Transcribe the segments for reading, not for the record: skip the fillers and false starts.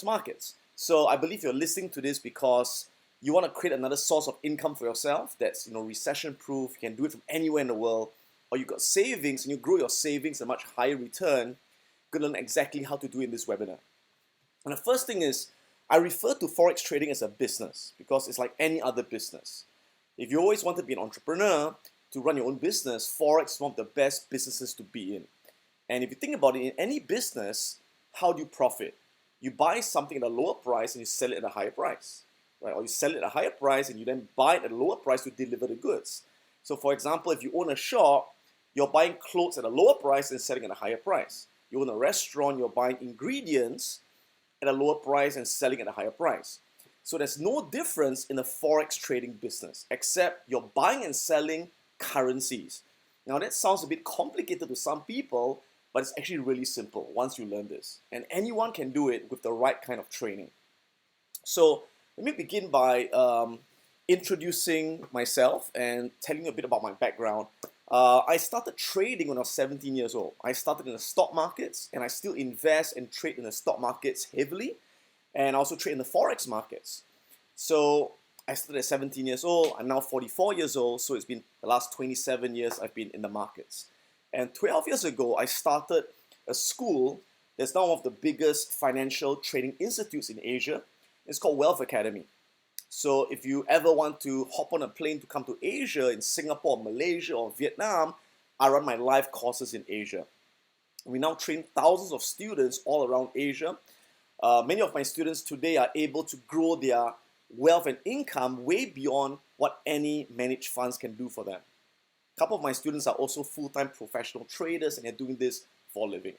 markets. So I believe you're listening to this because you want to create another source of income for yourself that's recession proof. You can do it from anywhere in the world, or you've got savings and you grow your savings at a much higher return. You're going to learn exactly how to do it in this webinar. And the first thing is, I refer to Forex trading as a business because it's like any other business. If you always want to be an entrepreneur, to run your own business, Forex is one of the best businesses to be in. And if you think about it, in any business, how do you profit? You buy something at a lower price and you sell it at a higher price, right? Or you sell it at a higher price and you then buy it at a lower price to deliver the goods. So for example, if you own a shop, you're buying clothes at a lower price and selling at a higher price. You own a restaurant, you're buying ingredients at a lower price and selling at a higher price. So there's no difference in the Forex trading business, except you're buying and selling currencies. Now that sounds a bit complicated to some people, but it's actually really simple once you learn this. And anyone can do it with the right kind of training. So let me begin by introducing myself and telling you a bit about my background. I started trading when I was 17 years old. I started in the stock markets, and I still invest and trade in the stock markets heavily, and I also trade in the Forex markets. So I started at 17 years old. I'm now 44 years old, so it's been the last 27 years I've been in the markets. And 12 years ago, I started a school that's now one of the biggest financial training institutes in Asia. It's called Wealth Academy. So if you ever want to hop on a plane to come to Asia, in Singapore, Malaysia, or Vietnam, I run my live courses in Asia. We now train thousands of students all around Asia. Many of my students today are able to grow their wealth and income way beyond what any managed funds can do for them. A couple of my students are also full-time professional traders, and they're doing this for a living.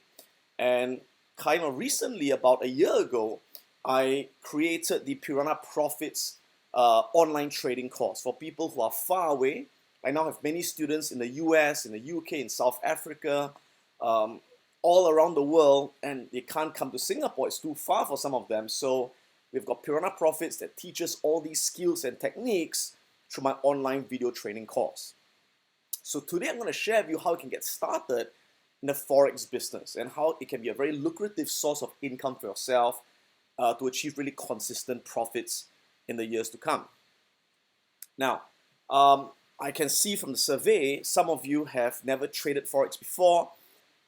And kind of recently, about a year ago, I created the Piranha Profits online trading course for people who are far away. I now have many students in the US, in the UK, in South Africa, all around the world, and they can't come to Singapore. It's too far for some of them. So we've got Piranha Profits that teaches all these skills and techniques through my online video training course. So today I'm going to share with you how you can get started in the Forex business and how it can be a very lucrative source of income for yourself to achieve really consistent profits in the years to come. Now, I can see from the survey, some of you have never traded Forex before,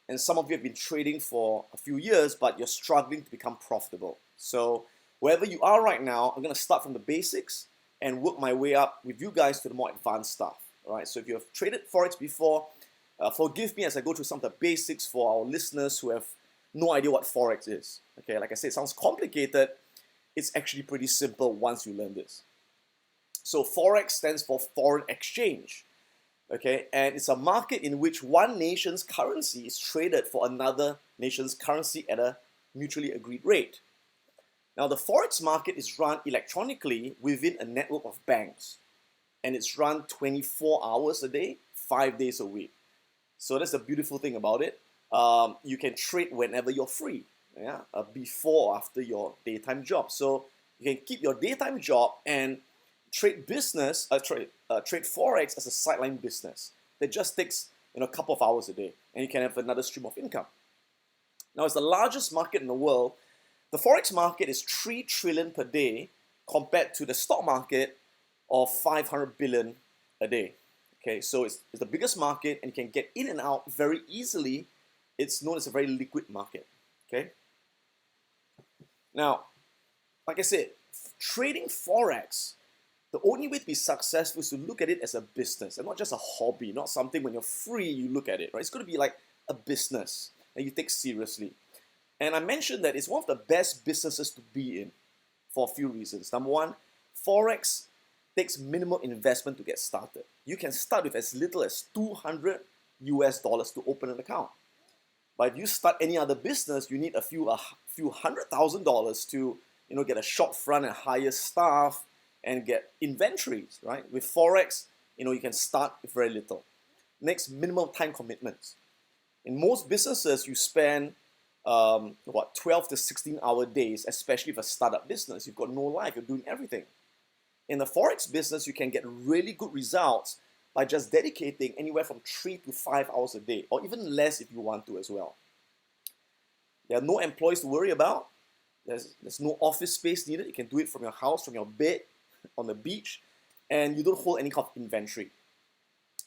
and some of you have been trading for a few years, but you're struggling to become profitable. So wherever you are right now, I'm going to start from the basics and work my way up with you guys to the more advanced stuff. All right, so if you have traded Forex before, forgive me as I go through some of the basics for our listeners who have no idea what Forex is. Okay, like I said, it sounds complicated. It's actually pretty simple once you learn this. So Forex stands for foreign exchange. Okay, and it's a market in which one nation's currency is traded for another nation's currency at a mutually agreed rate. Now, the Forex market is run electronically within a network of banks, and it's run 24 hours a day, 5 days a week. So that's the beautiful thing about it. You can trade whenever you're free, before or after your daytime job. So you can keep your daytime job and trade Forex as a sideline business that just takes a couple of hours a day, and you can have another stream of income. Now, it's the largest market in the world. The Forex market is 3 trillion per day compared to the stock market of 500 billion a day. Okay, so it's the biggest market, and you can get in and out very easily. It's known as a very liquid market. Okay. Now, like I said, trading Forex, the only way to be successful is to look at it as a business and not just a hobby, not something when you're free you look at it, right? It's going to be like a business that you take seriously. And I mentioned that it's one of the best businesses to be in for a few reasons. Number one, Forex takes minimal investment to get started. You can start with as little as $200 to open an account. But if you start any other business, you need a few $100,000 to get a shop front and hire staff and get inventories, right? With Forex, you can start with very little. Next, minimum time commitments. In most businesses, you spend 12 to 16-hour days, especially for a startup business. You've got no life, you're doing everything. In the Forex business, you can get really good results by just dedicating anywhere from 3 to 5 hours a day, or even less if you want to as well. There are no employees to worry about. There's no office space needed. You can do it from your house, from your bed, on the beach, and you don't hold any kind of inventory.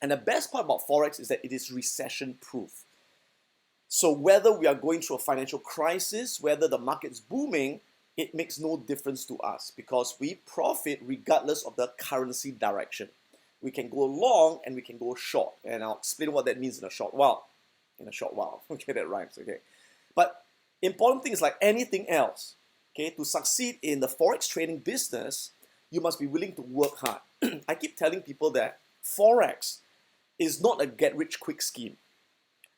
And the best part about Forex is that it is recession proof. So whether we are going through a financial crisis, whether the market's booming, it makes no difference to us because we profit regardless of the currency direction. We can go long and we can go short. And I'll explain what that means in a short while. In a short while. Okay, that rhymes, okay. But important thing is like anything else, okay, to succeed in the Forex trading business, you must be willing to work hard. I keep telling people that Forex is not a get-rich-quick scheme.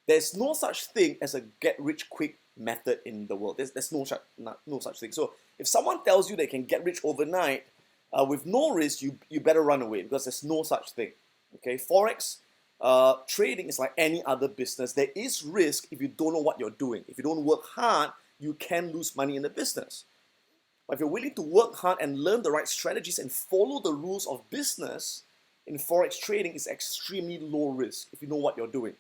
There's no such thing as a get-rich-quick method in the world. There's no such thing. So if someone tells you they can get rich overnight with no risk, you better run away because there's no such thing. Okay, Forex trading is like any other business. There is risk if you don't know what you're doing. If you don't work hard, you can lose money in the business. But if you're willing to work hard and learn the right strategies and follow the rules of business, in Forex trading is extremely low risk if you know what you're doing.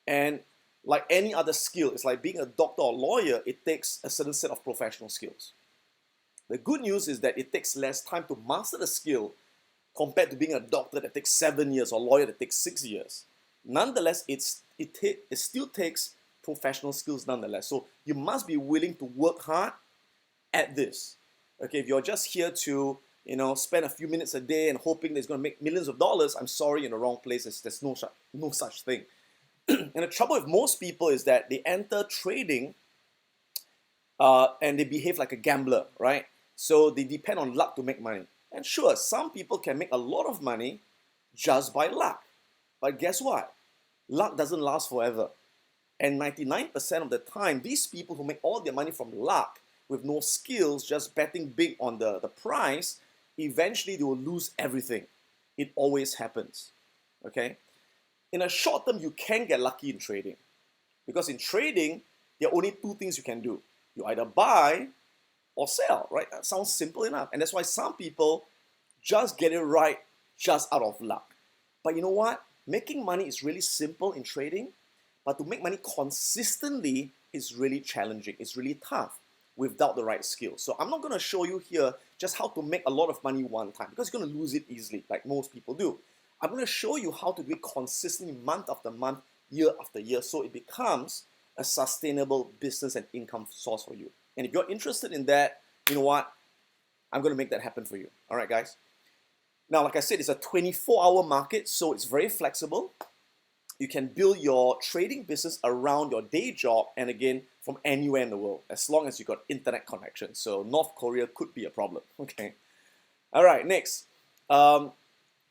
And like any other skill, it's like being a doctor or lawyer, it takes a certain set of professional skills. The good news is that it takes less time to master the skill compared to being a doctor that takes 7 years or a lawyer that takes 6 years. Nonetheless, it still takes professional skills nonetheless. So you must be willing to work hard at this. Okay, if you're just here to spend a few minutes a day and hoping that it's going to make millions of dollars, I'm sorry, you're in the wrong place. There's no such thing. And the trouble with most people is that they enter trading and they behave like a gambler, right? So they depend on luck to make money. And sure, some people can make a lot of money just by luck. But guess what? Luck doesn't last forever. And 99% of the time, these people who make all their money from luck with no skills, just betting big on the price, eventually they will lose everything. It always happens. Okay? In a short term, you can get lucky in trading. Because in trading, there are only two things you can do. You either buy or sell, right? That sounds simple enough. And that's why some people just get it right just out of luck. But you know what? Making money is really simple in trading, but to make money consistently is really challenging. It's really tough without the right skills. So I'm not going to show you here just how to make a lot of money one time because you're going to lose it easily like most people do. I'm going to show you how to do it consistently month after month, year after year, so it becomes a sustainable business and income source for you. And if you're interested in that, you know what? I'm going to make that happen for you. All right, guys? Now, like I said, it's a 24-hour market, so it's very flexible. You can build your trading business around your day job and again, from anywhere in the world, as long as you got internet connection. So North Korea could be a problem, okay? All right, next.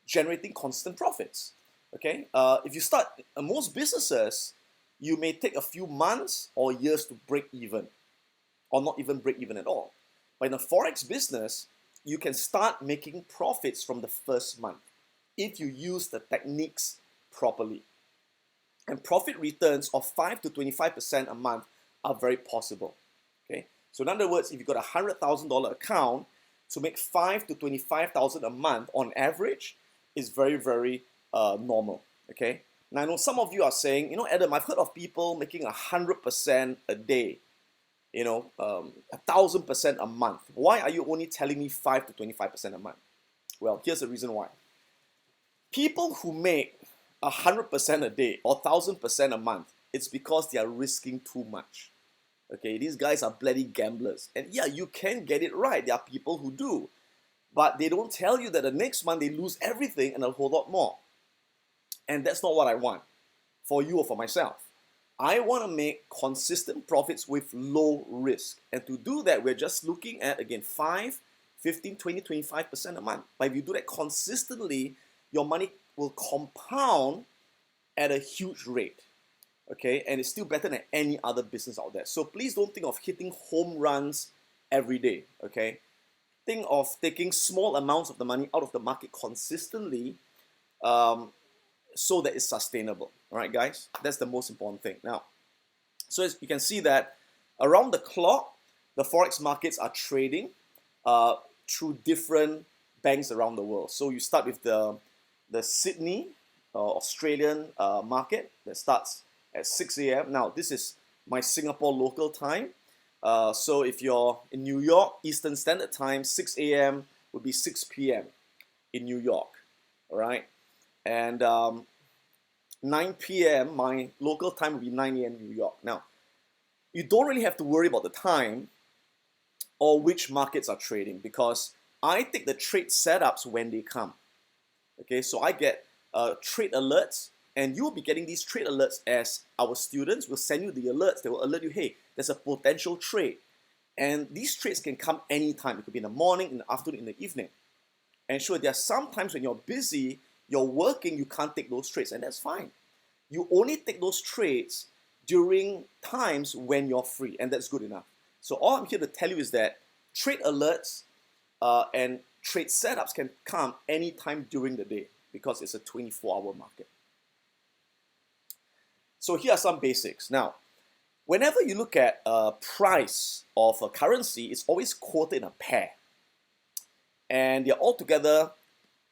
Generating constant profits, okay? If you start, most businesses, you may take a few months or years to break even, or not even break even at all. But in a Forex business, you can start making profits from the first month if you use the techniques properly. And profit returns of 5 to 25% a month are very possible, okay? So in other words, if you've got a $100,000 account, to make 5 to 25,000 a month on average is very, very normal, okay? Now, I know some of you are saying, Adam, I've heard of people making 100% a day, 1,000% a month. Why are you only telling me 5 to 25% a month? Well, here's the reason why. People who make 100% a day or 1,000% a month, it's because they are risking too much. Okay, these guys are bloody gamblers. And yeah, you can get it right. There are people who do. But they don't tell you that the next month they lose everything and a whole lot more. And that's not what I want for you or for myself. I want to make consistent profits with low risk. And to do that, we're just looking at, again, 5, 15, 20, 25% a month. But if you do that consistently, your money will compound at a huge rate. Okay, and it's still better than any other business out there. So please don't think of hitting home runs every day. Okay, think of taking small amounts of the money out of the market consistently, so that it's sustainable. All right, guys, that's the most important thing. Now, so as you can see that around the clock, the Forex markets are trading through different banks around the world. So you start with the Sydney, Australian market that starts at 6 a.m. Now, this is my Singapore local time. So if you're in New York, Eastern Standard Time, 6 a.m. would be 6 p.m. in New York, all right? And 9 p.m., my local time would be 9 a.m. New York. Now, you don't really have to worry about the time or which markets are trading because I take the trade setups when they come. Okay, so I get trade alerts, and you will be getting these trade alerts as our students will send you the alerts. They will alert you, hey, there's a potential trade. And these trades can come anytime. It could be in the morning, in the afternoon, in the evening. And sure, there are some times when you're busy, you're working, you can't take those trades, and that's fine. You only take those trades during times when you're free, and that's good enough. So all I'm here to tell you is that trade alerts and trade setups can come anytime during the day because it's a 24-hour market. So here are some basics. Now, whenever you look at a price of a currency, it's always quoted in a pair. And they're altogether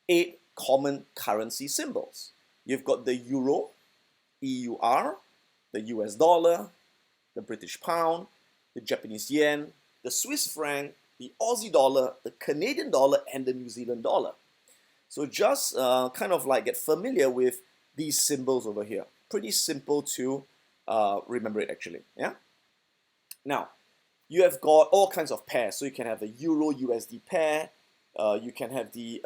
8 common currency symbols. You've got the euro, EUR, the US dollar, the British pound, the Japanese yen, the Swiss franc, the Aussie dollar, the Canadian dollar, and the New Zealand dollar. So just kind of like get familiar with these symbols over here. Pretty simple to remember it actually, yeah? Now, you have got all kinds of pairs. So you can have the Euro USD pair, you can have the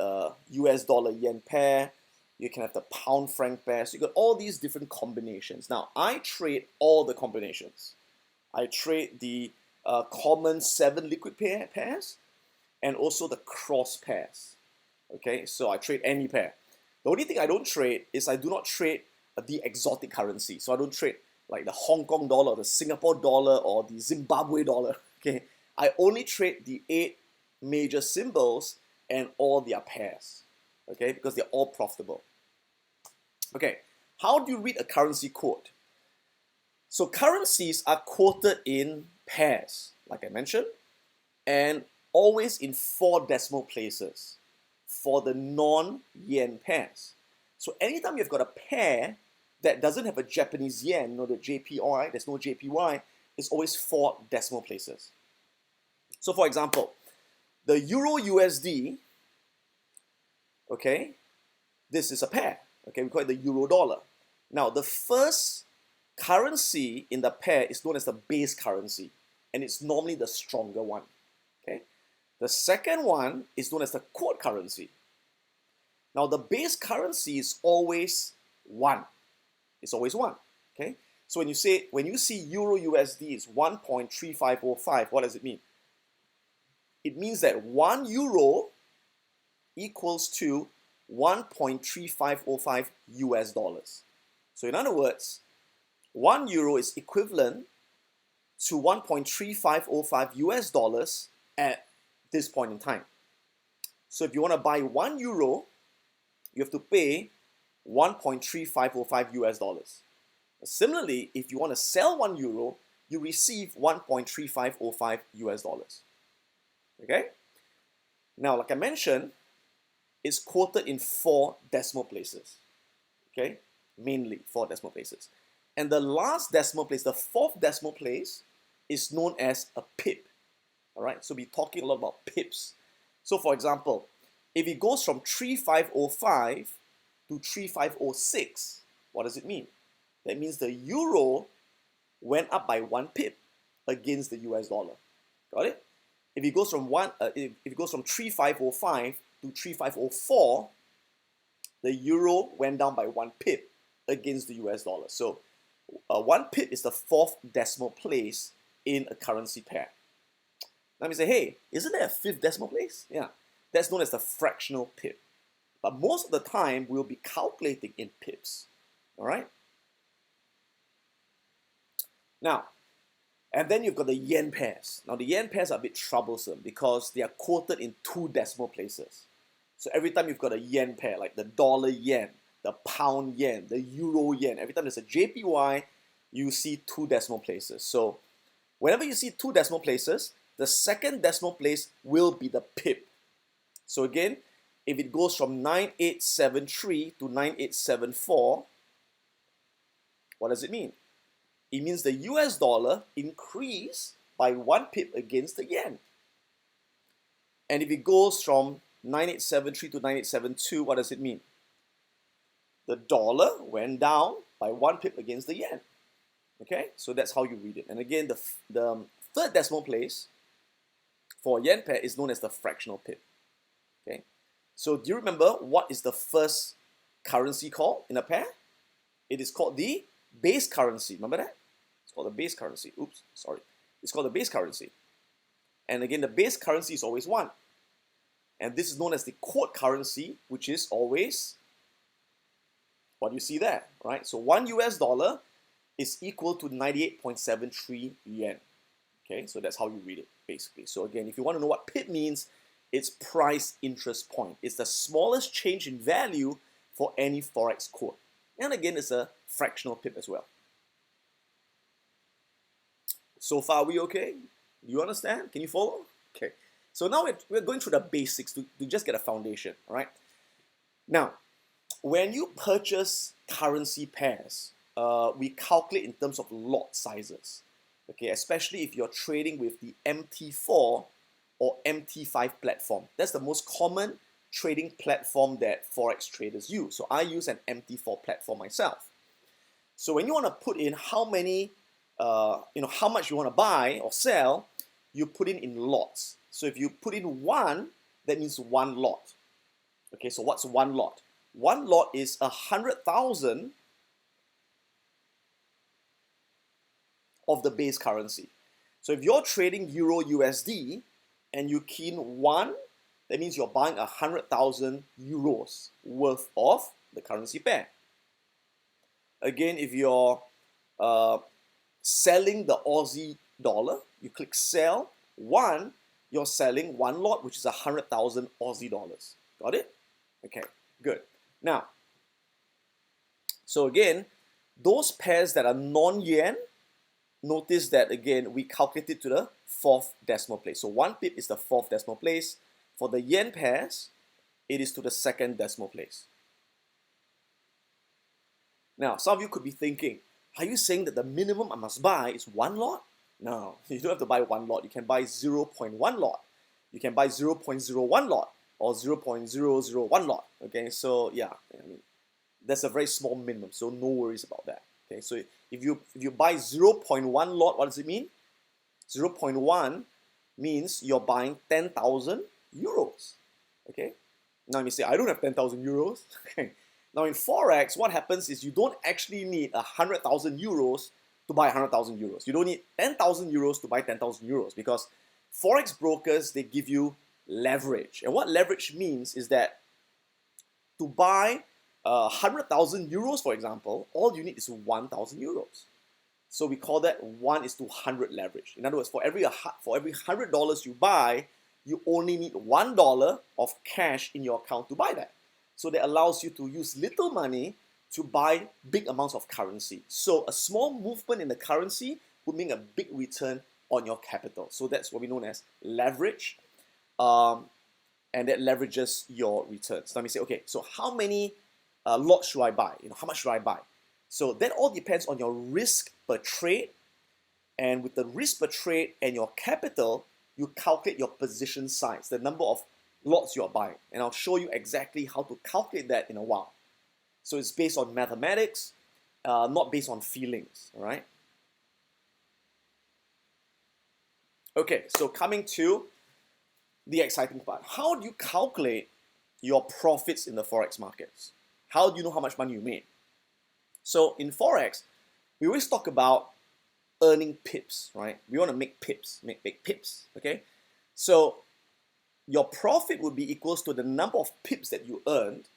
US dollar yen pair, you can have the pound franc pair. So you got all these different combinations. Now, I trade all the combinations. I trade the common 7 liquid pairs and also the cross pairs. Okay, so I trade any pair. The only thing I don't trade is I do not trade the exotic currency. So I don't trade like the Hong Kong dollar, the Singapore dollar, or the Zimbabwe dollar. Okay, I only trade the 8 major symbols and all their pairs. Okay, because they're all profitable. Okay, how do you read a currency quote? So currencies are quoted in pairs, like I mentioned, and always in 4 decimal places for the non-yen pairs. So anytime you've got a pair that doesn't have a Japanese yen, the JPY, there's no JPY, it's always 4 decimal places. So for example, the Euro USD, okay, this is a pair. Okay, we call it the Euro dollar. Now, the first currency in the pair is known as the base currency, and it's normally the stronger one. Okay, the second one is known as the quote currency. Now, the base currency is always 1. It's always 1. Okay, so when you see Euro USD is 1.3505, what does it mean? It means that 1 euro equals to 1.3505 US dollars. So in other words, 1 euro is equivalent to 1.3505 US dollars at this point in time. So if you want to buy 1 euro, you have to pay 1.3505 US dollars. Similarly, if you want to sell 1 euro, you receive 1.3505 US dollars. Okay? Now, like I mentioned, it's quoted in 4 decimal places. Okay? Mainly 4 decimal places. And the last decimal place, the 4th decimal place, is known as a pip. All right? So we're talking a lot about pips. So for example, if it goes from 3505 to 3506, what does it mean? That means the euro went up by 1 pip against the US dollar. Got it? If it goes from 3505 to 3504, the euro went down by 1 pip against the US dollar. So 1 pip is the 4th decimal place in a currency pair. Now we say, hey, isn't there a 5th decimal place? Yeah, that's known as the fractional pip. But most of the time, we'll be calculating in pips. All right? Now, and then you've got the yen pairs. Now, the yen pairs are a bit troublesome because they are quoted in 2 decimal places. So every time you've got a yen pair, like the dollar yen, the pound yen, the euro yen, every time there's a JPY, you see 2 decimal places. So whenever you see 2 decimal places, the 2nd decimal place will be the pip. So again, if it goes from 9873 to 9874, what does it mean? It means the US dollar increased by 1 pip against the yen. And if it goes from 9873 to 9872, what does it mean? The dollar went down by 1 pip against the yen. Okay, so that's how you read it. And again, the third decimal place for a yen pair is known as the fractional pip. Okay, so do you remember what is the first currency called in a pair? It is called the base currency. Remember that? It's called the base currency. Oops, sorry. It's called the base currency. And again, the base currency is always 1. And this is known as the quote currency, which is always what you see there, right? So 1 US dollar is equal to 98.73 yen. Okay, so that's how you read it, basically. So again, if you want to know what pip means, it's price interest point. It's the smallest change in value for any Forex quote. And again, it's a fractional pip as well. So far, are we okay? You understand? Can you follow? Okay. So now we're going through the basics to just get a foundation, all right? Now, when you purchase currency pairs, we calculate in terms of lot sizes, okay? Especially if you're trading with the MT4 or MT5 platform. That's the most common trading platform that Forex traders use. So I use an MT4 platform myself. So when you want to put in how many, how much you want to buy or sell, you put in lots. So if you put in 1, that means 1 lot. Okay, so what's 1 lot? 1 lot is 100,000 of the base currency. So if you're trading Euro USD and you key in 1, that means you're buying 100,000 euros worth of the currency pair. Again, if you're selling the Aussie dollar, you click sell 1, you're selling 1 lot, which is 100,000 Aussie dollars. Got it? Okay, good. Now, so again, those pairs that are non-yen, notice that again, we calculate it to the 4th decimal place. So 1 pip is the 4th decimal place. For the yen pairs, it is to the 2nd decimal place. Now, some of you could be thinking, are you saying that the minimum I must buy is 1 lot? No, you don't have to buy 1 lot. You can buy 0.1 lot. You can buy 0.01 lot or 0.001 lot. Okay, so yeah, I mean, that's a very small minimum, so no worries about that. Okay, so if you buy 0.1 lot, what does it mean? 0.1 means you're buying 10,000 euros. Okay, now you may say, I don't have 10,000 euros. Okay, now in Forex, what happens is you don't actually need 100,000 euros to buy 100,000 euros. You don't need 10,000 euros to buy 10,000 euros because Forex brokers, they give you leverage. And what leverage means is that to buy 100,000 euros, for example, all you need is 1,000 euros. So we call that 1:100 leverage. In other words, for every $100 you buy, you only need $1 of cash in your account to buy that. So that allows you to use little money to buy big amounts of currency. So a small movement in the currency would mean a big return on your capital. So that's what we know as leverage, and that leverages your returns. Let me say, okay, so how many lots should I buy? How much should I buy? So that all depends on your risk per trade, and with the risk per trade and your capital, you calculate your position size, the number of lots you're buying. And I'll show you exactly how to calculate that in a while. So it's based on mathematics, not based on feelings, all right? Okay, so coming to the exciting part. How do you calculate your profits in the Forex markets? How do you know how much money you made? So in Forex, we always talk about earning pips, right? We want to make pips, make pips, okay? So your profit would be equals to the number of pips that you earned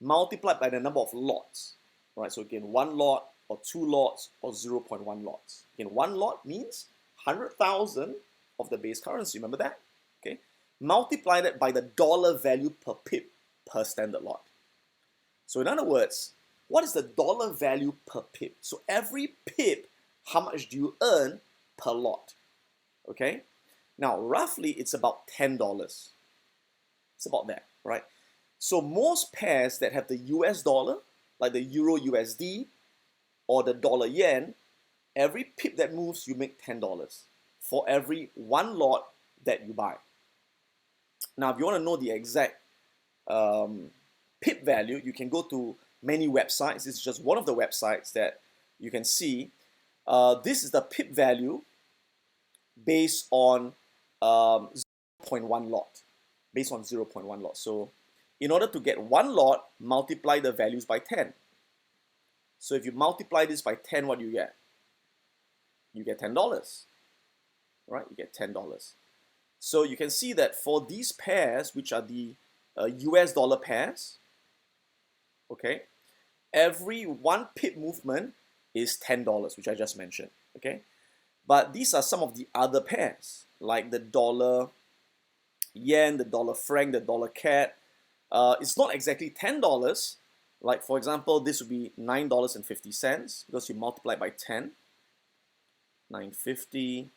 multiplied by the number of lots, right? So again, 1 lot or 2 lots or 0.1 lots. Again, 1 lot means 100,000 of the base currency, remember that? Okay, multiply that by the dollar value per pip per standard lot. So in other words, what is the dollar value per pip? So every pip, how much do you earn per lot? Okay, now roughly it's about $10. It's about that, right? So most pairs that have the US dollar, like the Euro USD or the dollar yen, every pip that moves, you make $10. for every one lot that you buy. Now, if you want to know the exact pip value, you can go to many websites. This is just one of the websites that you can see. This is the pip value based on 0.1 lot. Based on 0.1 lot. So in order to get one lot, multiply the values by 10. So if you multiply this by 10, what do you get? You get $10. Right? You get $10. So you can see that for these pairs, which are the US dollar pairs, okay, every one pip movement is $10, which I just mentioned, okay? But these are some of the other pairs, like the dollar yen, the dollar franc, the dollar CAD. It's not exactly $10. Like, for example, this would be $9.50 because you multiply it by 10. $9.50.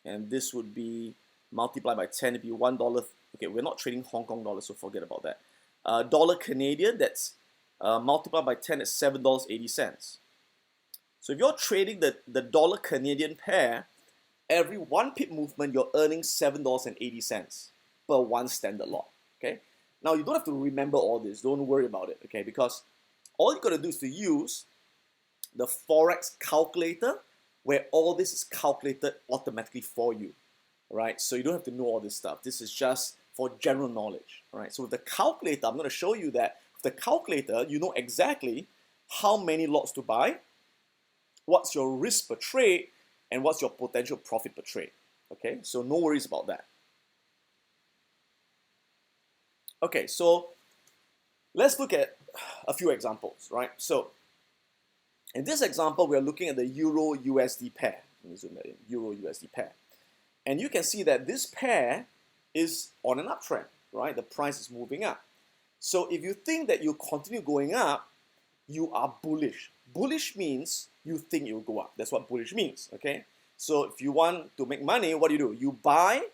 And this would be multiplied by 10, it'd be $1. Okay, we're not trading Hong Kong dollars, so forget about that. Dollar Canadian, that's multiplied by 10 is $7.80. So if you're trading the dollar Canadian pair, every one pip movement, you're earning $7.80 per one standard lot, okay? Now, you don't have to remember all this. Don't worry about it, okay? Because all you got to do is to use the Forex calculator, where all this is calculated automatically for you, right? So you don't have to know all this stuff. This is just for general knowledge, right? So with the calculator, I'm going to show you that with the calculator, you know exactly how many lots to buy, what's your risk per trade, and what's your potential profit per trade, okay? So no worries about that. Okay, so let's look at a few examples, right? So in this example, we're looking at the Euro USD pair. Let me zoom that in, Euro USD pair. And you can see that this pair is on an uptrend, right? The price is moving up. So if you think that you continue going up, you are bullish. Bullish means you think it will go up. That's what bullish means, okay? So if you want to make money, what do? You buy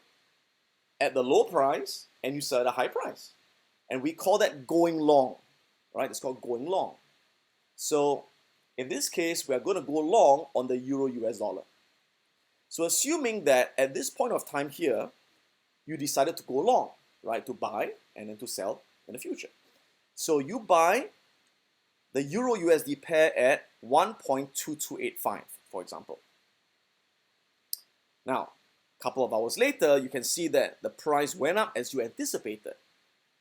at the low price and you sell at a high price. And we call that going long, right? It's called going long. So in this case, we are going to go long on the Euro US dollar. So assuming that at this point of time here, you decided to go long, right? To buy and then to sell in the future. So you buy the Euro USD pair at 1.2285, for example. Now, a couple of hours later, you can see that the price went up as you anticipated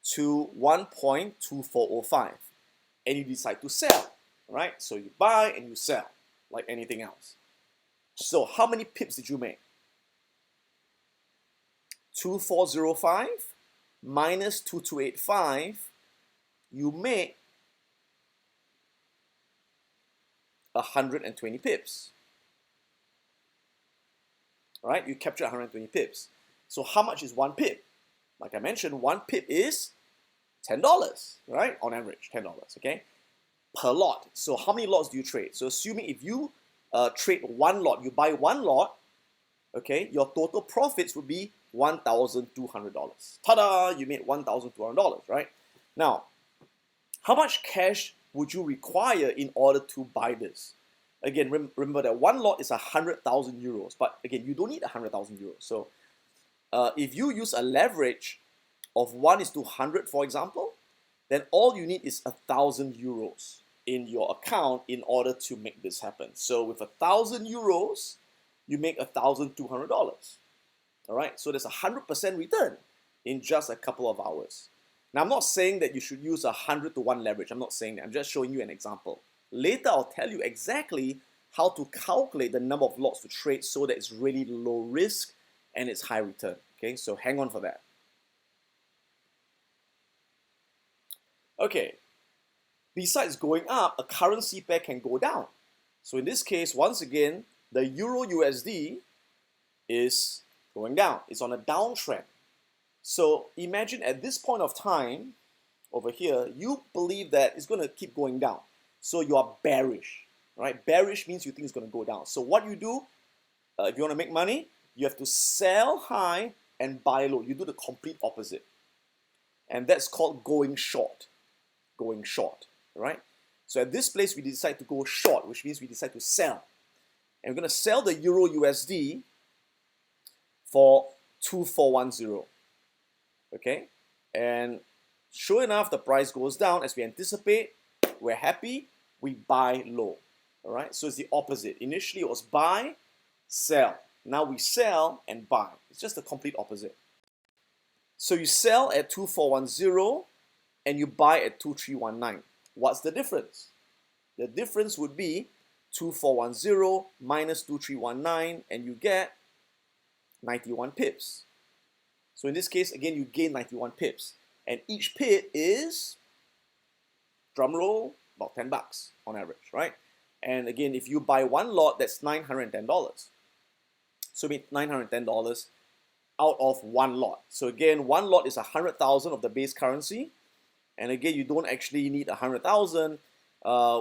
to 1.2405, and you decide to sell, right? So you buy and you sell like anything else. So how many pips did you make? 2405 minus 2285, you make 120 pips. All right, you capture 120 pips. So how much is one pip? Like I mentioned, one pip is $10, right? On average, $10, okay? Per lot. So how many lots do you trade? So assuming if you trade one lot, you buy one lot, okay, your total profits would be $1,200. Ta-da! You made $1,200, right? Now, how much cash would you require in order to buy this? Again, remember that one lot is 100,000 euros, but again, you don't need 100,000 euros. So if you use a leverage of 1:100, for example, then all you need is 1,000 euros in your account in order to make this happen. So with 1,000 euros, you make $1,200. All right, so there's a 100% return in just a couple of hours. Now, I'm not saying that you should use 100-to-1 leverage. I'm not saying that. I'm just showing you an example. Later, I'll tell you exactly how to calculate the number of lots to trade so that it's really low risk and it's high return. Okay, so hang on for that. Okay, besides going up, a currency pair can go down. So in this case, once again, the Euro USD is going down. It's on a downtrend. So imagine at this point of time, over here, you believe that it's going to keep going down. So you are bearish, right? Bearish means you think it's going to go down. So what you do, if you want to make money, you have to sell high and buy low. You do the complete opposite. And that's called going short. Going short, right? So at this place, we decide to go short, which means we decide to sell. And we're going to sell the Euro USD for 2410. Okay? And sure enough, the price goes down as we anticipate. We're happy. We buy low. All right? So it's the opposite. Initially, it was buy, sell. Now we sell and buy. It's just the complete opposite. So you sell at 2410 and you buy at 2319. What's the difference? The difference would be 2410 minus 2319 and you get 91 pips. So in this case, again, you gain 91 pips. And each pip is, drum roll, about 10 bucks on average, right? And again, if you buy one lot, that's $910. So we make $910 out of one lot. So again, one lot is 100,000 of the base currency. And again, you don't actually need 100,000.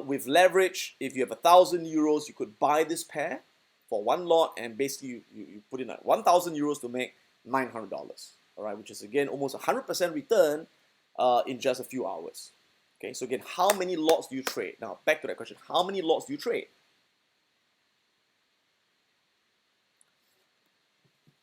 With leverage, if you have 1,000 euros, you could buy this pair for one lot, and basically you put in 1,000 euros to make $900. All right, which is again almost 100% return in just a few hours. Okay, so again, how many lots do you trade? Now back to that question: how many lots do you trade?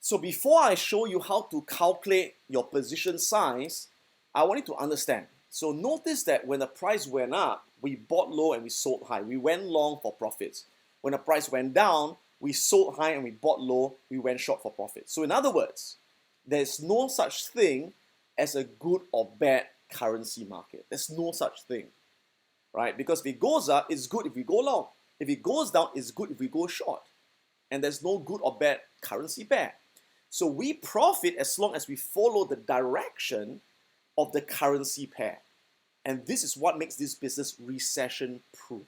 So before I show you how to calculate your position size, I want you to understand. So notice that when the price went up, we bought low and we sold high. We went long for profits. When the price went down, we sold high and we bought low. We went short for profits. So in other words, there's no such thing as a good or bad currency market. There's no such thing, right? Because if it goes up, it's good if we go long. If it goes down, it's good if we go short. And there's no good or bad currency pair. So we profit as long as we follow the direction of the currency pair. And this is what makes this business recession-proof.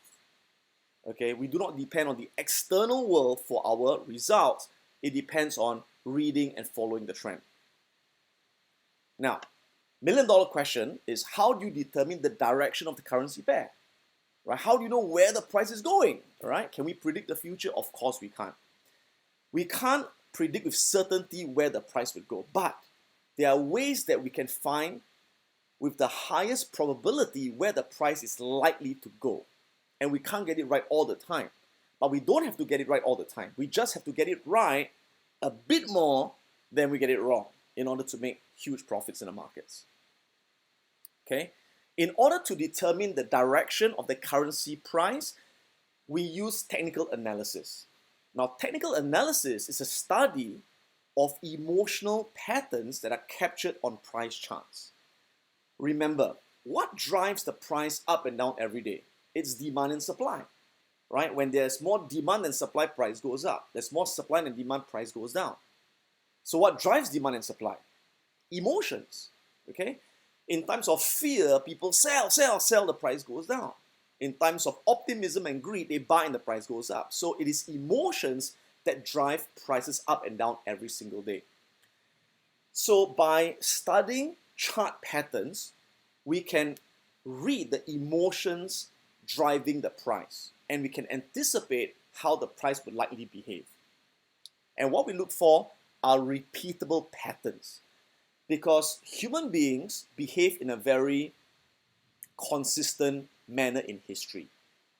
Okay, we do not depend on the external world for our results. It depends on reading and following the trend. Now, million-dollar question is, how do you determine the direction of the currency pair? Right? How do you know where the price is going? Right? Can we predict the future? Of course we can't. We can't predict with certainty where the price would go, but there are ways that we can find with the highest probability where the price is likely to go. And we can't get it right all the time. But we don't have to get it right all the time. We just have to get it right a bit more than we get it wrong in order to make huge profits in the markets. Okay? In order to determine the direction of the currency price, we use technical analysis. Now, technical analysis is a study of emotional patterns that are captured on price charts. Remember, what drives the price up and down every day? It's demand and supply, right? When there's more demand than supply, price goes up. There's more supply than demand, price goes down. So what drives demand and supply? Emotions, okay? In times of fear, people sell, the price goes down. In times of optimism and greed, they buy and the price goes up. So it is emotions that drive prices up and down every single day. So by studying chart patterns, we can read the emotions driving the price, and we can anticipate how the price would likely behave. And what we look for are repeatable patterns, because human beings behave in a very consistent manner in history,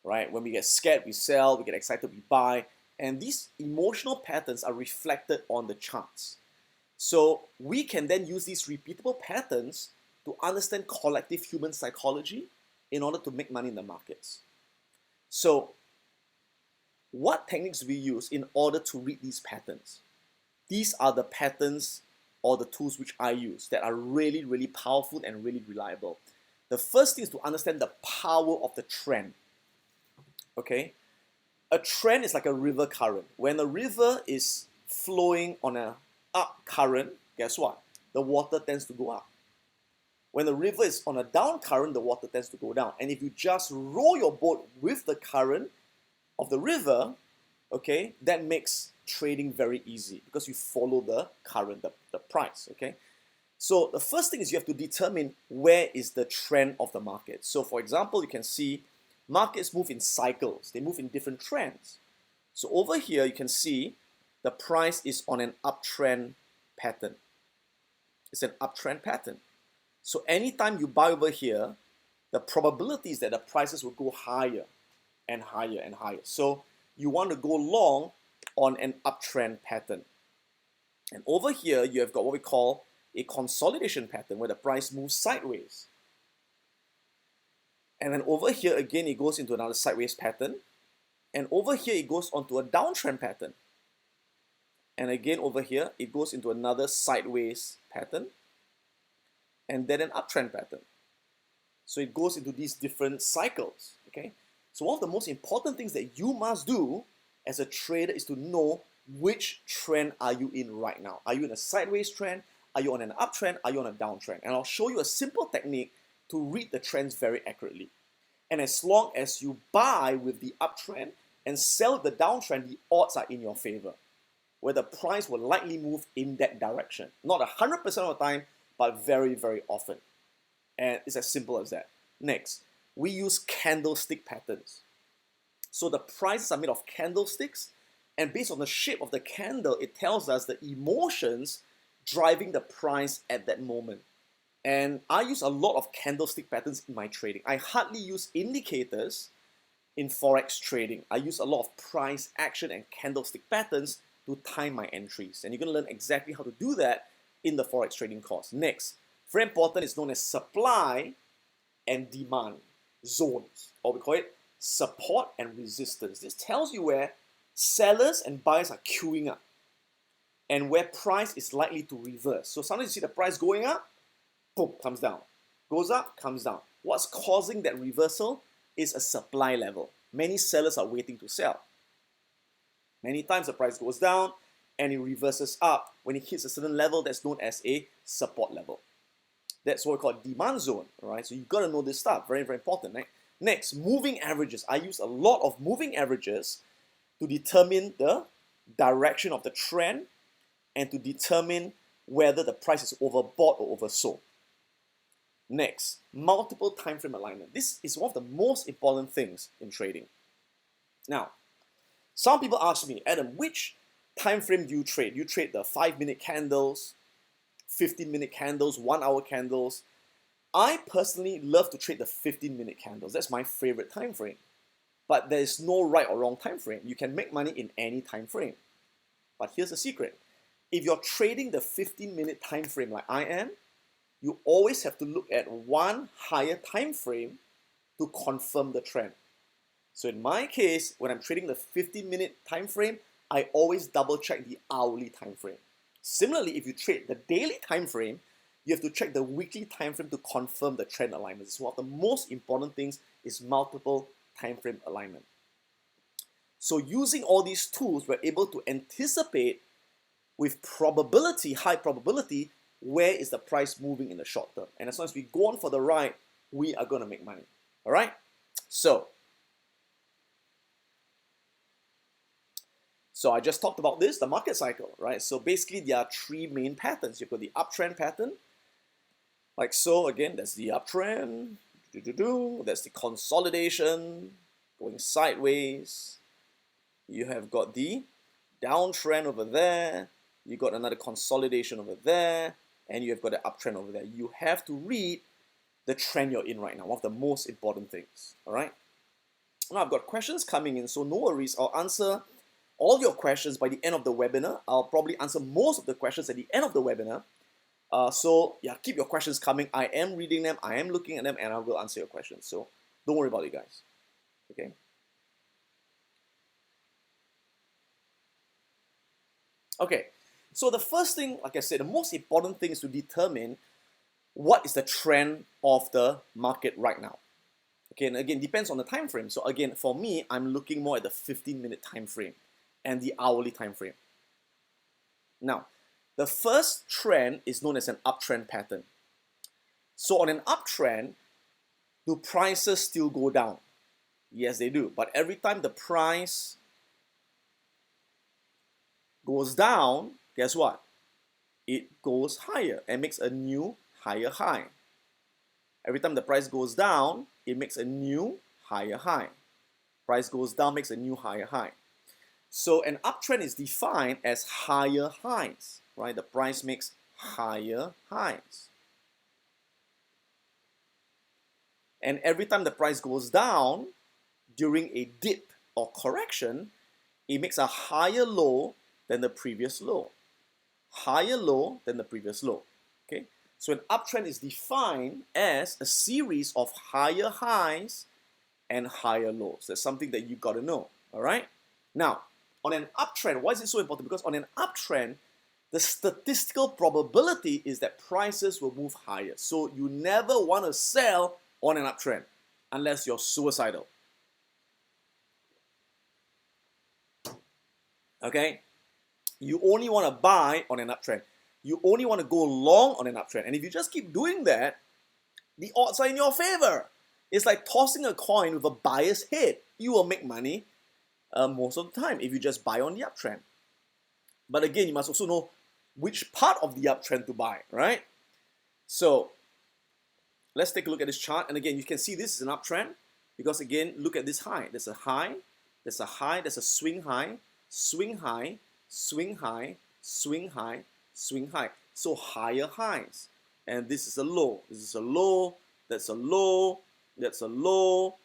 right? When we get scared, we sell, we get excited, we buy, and these emotional patterns are reflected on the charts. So we can then use these repeatable patterns to understand collective human psychology in order to make money in the markets. So what techniques do we use in order to read these patterns? These are the patterns or the tools which I use that are really, really powerful and really reliable. The first thing is to understand the power of the trend. Okay? A trend is like a river current. When a river is flowing on an up current, guess what? The water tends to go up. When the river is on a down current, the water tends to go down. And if you just row your boat with the current of the river, okay, that makes trading very easy because you follow the current, the price, okay? So the first thing is you have to determine where is the trend of the market. So for example, you can see markets move in cycles. They move in different trends. So over here, you can see the price is on an uptrend pattern. It's an uptrend pattern. So anytime you buy over here, the probability is that the prices will go higher and higher and higher. So you want to go long on an uptrend pattern. And over here, you have got what we call a consolidation pattern where the price moves sideways. And then over here, again, it goes into another sideways pattern. And over here, it goes onto a downtrend pattern. And again, over here, it goes into another sideways pattern. And then an uptrend pattern. So it goes into these different cycles, okay? So one of the most important things that you must do as a trader is to know which trend are you in right now. Are you in a sideways trend? Are you on an uptrend? Are you on a downtrend? And I'll show you a simple technique to read the trends very accurately. And as long as you buy with the uptrend and sell the downtrend, the odds are in your favor, where the price will likely move in that direction. Not 100% of the time, but very, very often. And it's as simple as that. Next, we use candlestick patterns. So the prices are made of candlesticks, and based on the shape of the candle, it tells us the emotions driving the price at that moment. And I use a lot of candlestick patterns in my trading. I hardly use indicators in Forex trading. I use a lot of price action and candlestick patterns to time my entries. And you're going to learn exactly how to do that in the Forex trading course. Next, very important, is known as supply and demand zones, or we call it support and resistance. This tells you where sellers and buyers are queuing up and where price is likely to reverse. So sometimes you see the price going up, boom, comes down. Goes up, comes down. What's causing that reversal is a supply level. Many sellers are waiting to sell. Many times the price goes down and it reverses up when it hits a certain level that's known as a support level. That's what we call demand zone, right? So you've got to know this stuff, very, very important. Right? Next, moving averages. I use a lot of moving averages to determine the direction of the trend and to determine whether the price is overbought or oversold. Next, multiple time frame alignment. This is one of the most important things in trading. Now, some people ask me, Adam, which time frame do you trade? You trade the 5-minute candles, 15-minute candles, 1-hour candles. I personally love to trade the 15-minute candles. That's my favorite time frame. But there is no right or wrong time frame. You can make money in any time frame. But here's the secret. If you're trading the 15-minute time frame like I am, you always have to look at one higher time frame to confirm the trend. So in my case, when I'm trading the 15-minute time frame, I always double check the hourly time frame. Similarly, if you trade the daily time frame, you have to check the weekly time frame to confirm the trend alignment. It's one of the most important things is multiple time frame alignment. So using all these tools, we're able to anticipate with probability, high probability, where is the price moving in the short term. And as long as we go on for the ride, we are going to make money. All right? So I just talked about this, the market cycle, right? So basically there are three main patterns. You've got the uptrend pattern, like so. Again, that's the uptrend. That's the consolidation, going sideways. You have got the downtrend over there. You got another consolidation over there. And you have got the uptrend over there. You have to read the trend you're in right now. One of the most important things, all right? Now, I've got questions coming in, so no worries. I'll answer all your questions by the end of the webinar. I'll probably answer most of the questions at the end of the webinar. So yeah, keep your questions coming. I am reading them, I am looking at them, and I will answer your questions. So don't worry about it, guys. Okay. Okay. So the first thing, like I said, the most important thing is to determine what is the trend of the market right now. Okay, and again, depends on the time frame. So again, for me, I'm looking more at the 15-minute time frame and the hourly time frame. Now, the first trend is known as an uptrend pattern. So on an uptrend, do prices still go down? Yes, they do. But every time the price goes down, guess what? It goes higher and makes a new higher high. Every time the price goes down, it makes a new higher high. Price goes down, makes a new higher high. So an uptrend is defined as higher highs, right? The price makes higher highs. And every time the price goes down during a dip or correction, it makes a higher low than the previous low. Higher low than the previous low. Okay? So an uptrend is defined as a series of higher highs and higher lows. That's something that you got to know. All right? Now, on an uptrend, why is it so important? Because on an uptrend, the statistical probability is that prices will move higher. So you never want to sell on an uptrend unless you're suicidal. Okay? You only want to buy on an uptrend. You only want to go long on an uptrend. And if you just keep doing that, the odds are in your favor. It's like tossing a coin with a buyer's head. You will make money most of the time if you just buy on the uptrend. But again, you must also know which part of the uptrend to buy, right? So let's take a look at this chart. And again, you can see this is an uptrend because again, look at this high. There's a high, there's a high, there's a swing high, swing high, swing high, swing high, swing high. So higher highs. And this is a low. This is a low, that's a low, that's a low,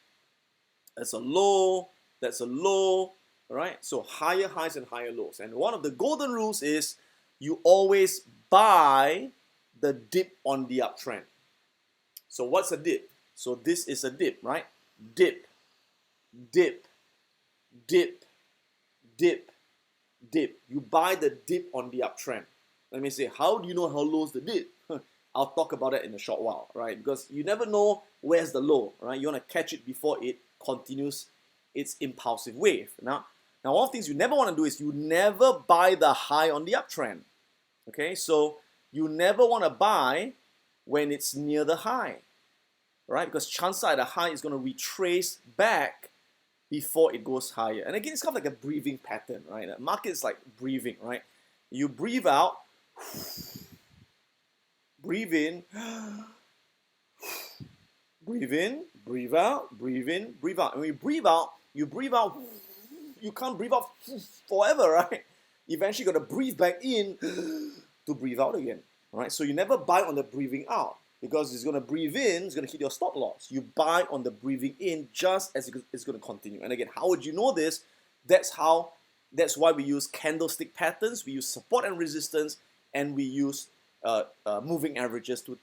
that's a low, that's a low, right? So higher highs and higher lows. And one of the golden rules is you always buy the dip on the uptrend. So what's a dip? So this is a dip, right? Dip, dip, dip, dip, dip. You buy the dip on the uptrend. Let me say, how do you know how low is the dip? I'll talk about it in a short while, right? Because you never know where's the low, right? You want to catch it before it continues its impulsive wave. Now one of the things you never want to do is you never buy the high on the uptrend. Okay, so you never want to buy when it's near the high, right? Because chances are the high is going to retrace back before it goes higher. And again, it's kind of like a breathing pattern, right? The market is like breathing, right? You breathe out, breathe in, breathe in, breathe out, breathe in, breathe out. And when you breathe out, you can't breathe out forever, right? Eventually you're going to breathe back in to breathe out again, all right? So you never buy on the breathing out because it's going to breathe in, it's going to hit your stop loss. You buy on the breathing in just as it's going to continue. And again, how would you know this? That's why we use candlestick patterns, we use support and resistance, and we use moving averages to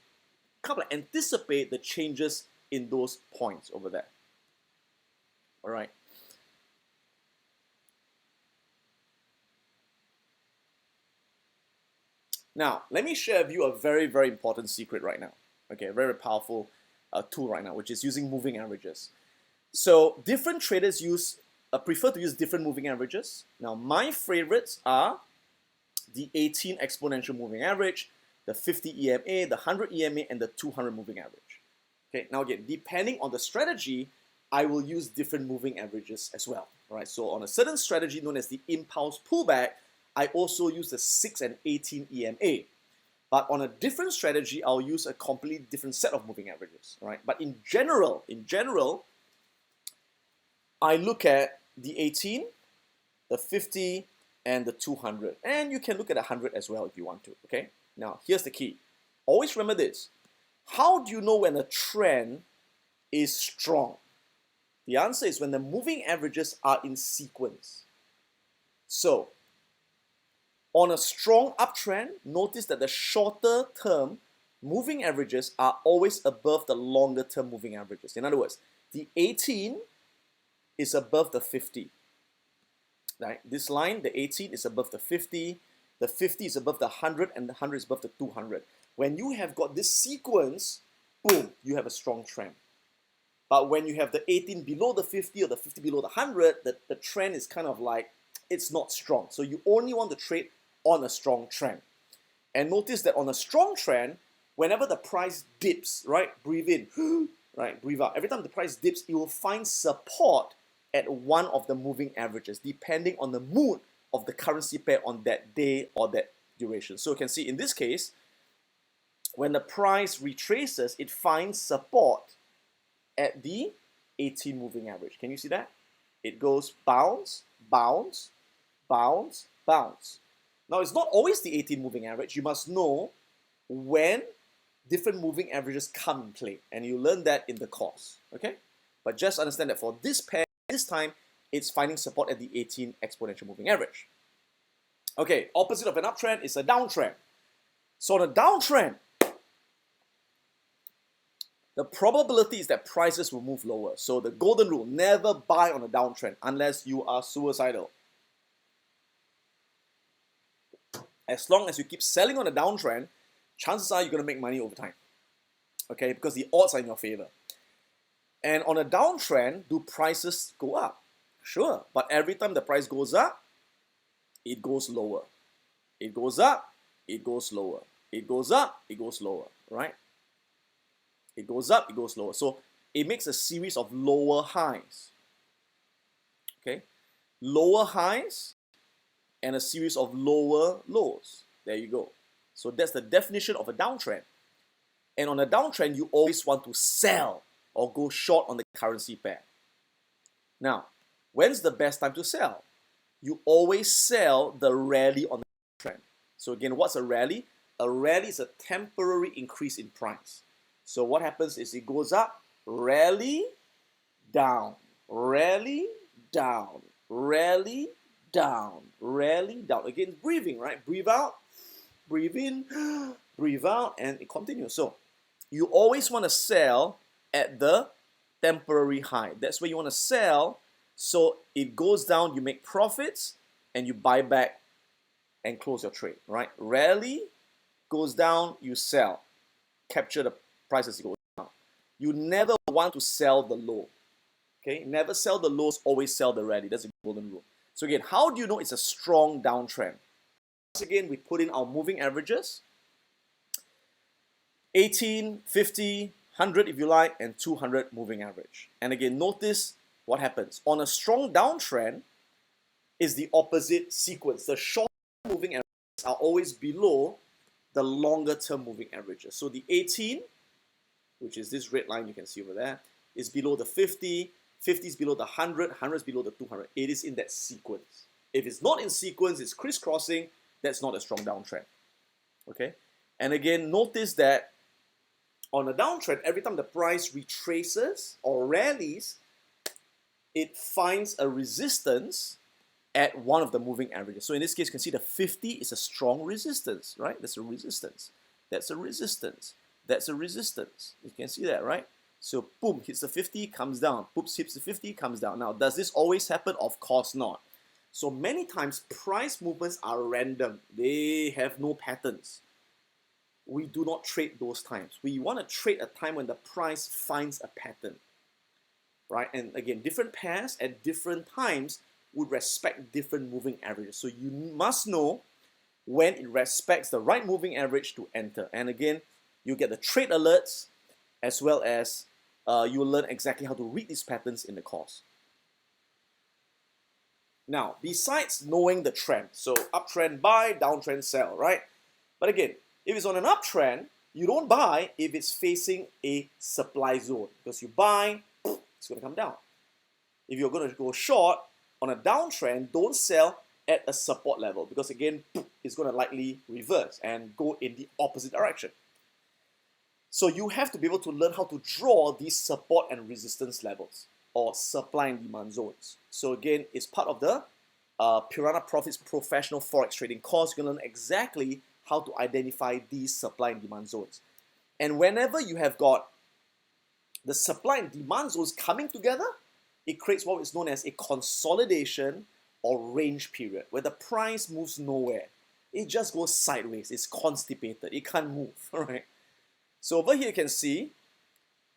kind of anticipate the changes in those points over there. All right. Now, let me share with you a very, very important secret right now. Okay, a very powerful tool right now, which is using moving averages. So different traders prefer to use different moving averages. Now, my favorites are the 18 exponential moving average, the 50 EMA, the 100 EMA, and the 200 moving average. Okay, now again, depending on the strategy, I will use different moving averages as well. All right, so on a certain strategy known as the impulse pullback, I also use the 6 and 18 EMA. But on a different strategy, I'll use a completely different set of moving averages. All right, but in general, I look at the 18, the 50, and the 200. And you can look at 100 as well if you want to, okay? Now, here's the key. Always remember this. How do you know when a trend is strong? The answer is when the moving averages are in sequence. So, on a strong uptrend, notice that the shorter term moving averages are always above the longer term moving averages. In other words, the 18 is above the 50. Right? This line, the 18 is above the 50 is above the 100, and the 100 is above the 200. When you have got this sequence, boom, you have a strong trend. But when you have the 18 below the 50 or the 50 below the 100, the trend is kind of like, it's not strong. So you only want to trade on a strong trend. And notice that on a strong trend, whenever the price dips, right, breathe in, right, breathe out. Every time the price dips, it will find support at one of the moving averages, depending on the mood of the currency pair on that day or that duration. So you can see in this case, when the price retraces, it finds support at the 18 moving average. Can you see that? It goes bounce, bounce, bounce, bounce. Now, it's not always the 18 moving average. You must know when different moving averages come in play, and you learn that in the course, okay? But just understand that for this pair, this time, it's finding support at the 18 exponential moving average. Okay, opposite of an uptrend is a downtrend. So on a downtrend, the probability is that prices will move lower. So the golden rule, never buy on a downtrend unless you are suicidal. As long as you keep selling on a downtrend, chances are you're going to make money over time. Okay, because the odds are in your favor. And on a downtrend, do prices go up? Sure, but every time the price goes up, it goes lower. It goes up, it goes lower. It goes up, it goes lower, right? It goes up, it goes lower. So it makes a series of lower highs. Okay? Lower highs and a series of lower lows. There you go. So that's the definition of a downtrend. And on a downtrend, you always want to sell or go short on the currency pair. Now, when's the best time to sell? You always sell the rally on the trend. So again, what's a rally? A rally is a temporary increase in price. So what happens is it goes up, rally, down, rally, down, rally, down, rally, down. Again, breathing, right? Breathe out, breathe in, breathe out, and it continues. So you always want to sell at the temporary high. That's where you want to sell. So it goes down, you make profits, and you buy back and close your trade, right? Rally goes down, you sell. Capture the prices go down. You never want to sell the low. Okay? Never sell the lows, always sell the rally. That's a golden rule. So again, how do you know it's a strong downtrend? Once again, we put in our moving averages. 18, 50, 100 if you like, and 200 moving average. And again, notice what happens. On a strong downtrend is the opposite sequence. The short moving averages are always below the longer term moving averages. So the 18, which is this red line you can see over there, is below the 50, 50 is below the 100, 100 is below the 200. It is in that sequence. If it's not in sequence, it's crisscrossing, that's not a strong downtrend. Okay? And again, notice that on a downtrend, every time the price retraces or rallies, it finds a resistance at one of the moving averages. So in this case, you can see the 50 is a strong resistance, right? That's a resistance. That's a resistance. That's a resistance. You can see that, right? So boom, hits the 50, comes down. Boom, hits the 50, comes down. Now, does this always happen? Of course not. So many times, price movements are random. They have no patterns. We do not trade those times. We want to trade a time when the price finds a pattern, right? And again, different pairs at different times would respect different moving averages. So you must know when it respects the right moving average to enter. And again, you get the trade alerts as well as you will learn exactly how to read these patterns in the course. Now, besides knowing the trend, so uptrend buy, downtrend sell, right? But again, if it's on an uptrend, you don't buy if it's facing a supply zone, because you buy, it's going to come down. If you're going to go short on a downtrend, don't sell at a support level, because again, it's going to likely reverse and go in the opposite direction. So you have to be able to learn how to draw these support and resistance levels, or supply and demand zones. So again, it's part of the Piranha Profits Professional Forex Trading course. You're going to learn exactly how to identify these supply and demand zones. And whenever you have got the supply and demand zones coming together, it creates what is known as a consolidation or range period, where the price moves nowhere. It just goes sideways. It's constipated. It can't move, all right? So over here you can see,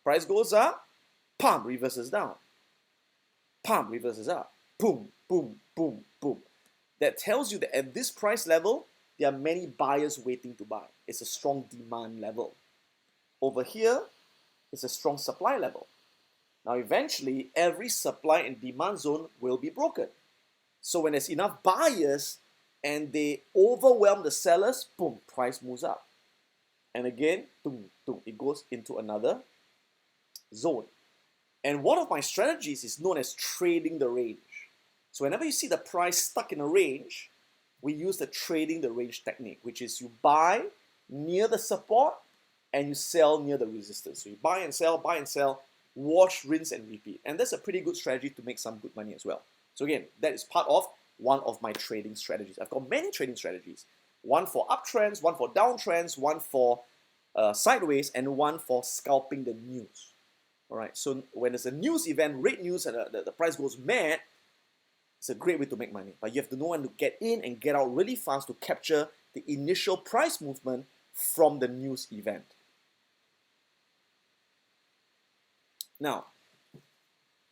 price goes up, pump, reverses down. Pump, reverses up. Boom, boom, boom, boom. That tells you that at this price level, there are many buyers waiting to buy. It's a strong demand level. Over here, it's a strong supply level. Now eventually, every supply and demand zone will be broken. So when there's enough buyers and they overwhelm the sellers, boom, price moves up. And again, boom, boom, it goes into another zone. And one of my strategies is known as trading the range. So whenever you see the price stuck in a range, we use the trading the range technique, which is you buy near the support and you sell near the resistance. So you buy and sell, wash, rinse, and repeat. And that's a pretty good strategy to make some good money as well. So again, that is part of one of my trading strategies. I've got many trading strategies. One for uptrends, one for downtrends, one for sideways, and one for scalping the news. All right, so when there's a news event, rate news, and the price goes mad, it's a great way to make money. But you have to know when to get in and get out really fast to capture the initial price movement from the news event. Now,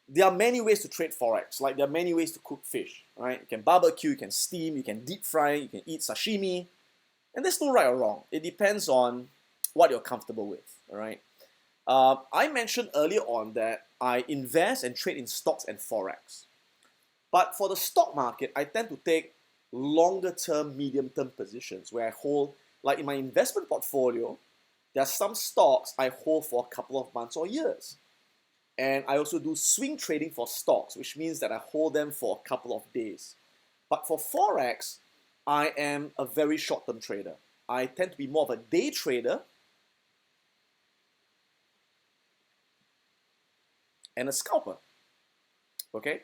there are many ways to trade Forex. Like there are many ways to cook fish, right? You can barbecue, you can steam, you can deep fry, you can eat sashimi. And there's no right or wrong. It depends on what you're comfortable with, all right? I mentioned earlier on that I invest and trade in stocks and Forex. But for the stock market, I tend to take longer term, medium term positions where I hold, like in my investment portfolio, there are some stocks I hold for a couple of months or years. And I also do swing trading for stocks, which means that I hold them for a couple of days. But for Forex, I am a very short-term trader. I tend to be more of a day trader and a scalper. Okay?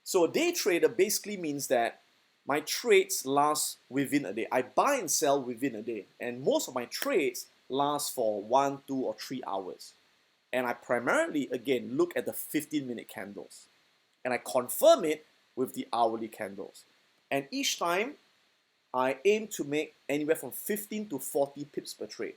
So a day trader basically means that my trades last within a day. I buy and sell within a day. And most of my trades last for 1, 2, or 3 hours. And I primarily, again, look at the 15-minute candles. And I confirm it with the hourly candles. And each time, I aim to make anywhere from 15 to 40 pips per trade.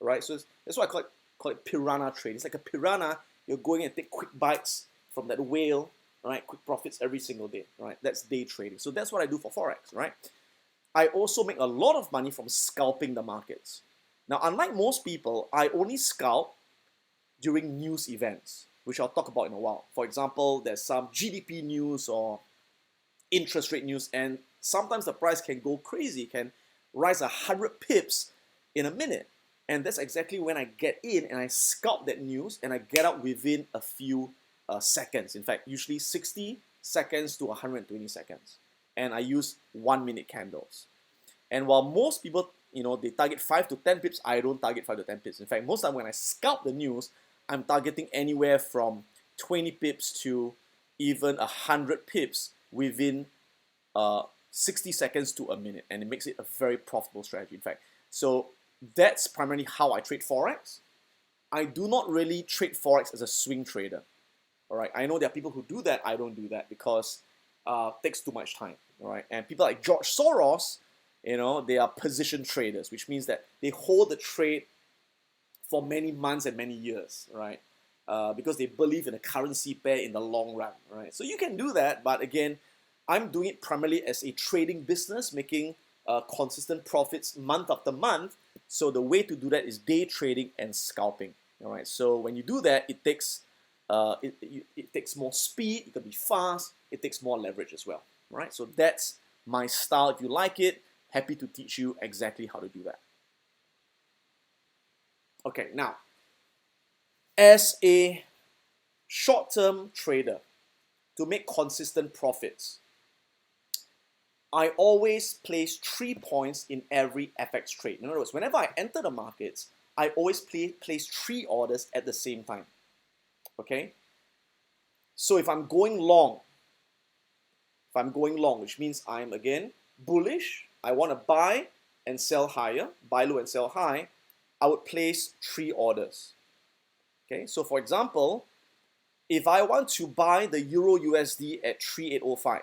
Right? So that's why I call it piranha trade. It's like a piranha. You're going and take quick bites from that whale. Right? Quick profits every single day. Right? That's day trading. So that's what I do for Forex. Right? I also make a lot of money from scalping the markets. Now, unlike most people, I only scalp during news events, which I'll talk about in a while. For example, there's some GDP news or interest rate news, and sometimes the price can go crazy, can rise 100 pips in a minute. And that's exactly when I get in and I scalp that news and I get out within a few seconds. In fact, usually 60 seconds to 120 seconds. And I use 1-minute candles. And while most people, they target 5 to 10 pips, I don't target 5 to 10 pips. In fact, most of the time when I scalp the news, I'm targeting anywhere from 20 pips to even 100 pips within 60 seconds to a minute. And it makes it a very profitable strategy, in fact. So that's primarily how I trade Forex. I do not really trade Forex as a swing trader. All right, I know there are people who do that. I don't do that because it takes too much time. All right, and people like George Soros, they are position traders, which means that they hold the trade for many months and many years, right? Because they believe in a currency pair in the long run, right? So you can do that, but again, I'm doing it primarily as a trading business, making consistent profits month after month. So the way to do that is day trading and scalping, all right? So when you do that, it takes it takes more speed, it can be fast, it takes more leverage as well, right? So that's my style. If you like it, happy to teach you exactly how to do that. Okay, now, as a short-term trader, to make consistent profits, I always place 3 points in every FX trade. In other words, whenever I enter the markets, I always place 3 orders at the same time. Okay? So if I'm going long, which means I'm, again, bullish, I want to buy and sell higher, buy low and sell high, I would place 3 orders. Okay, so for example, if I want to buy the Euro USD at 3805,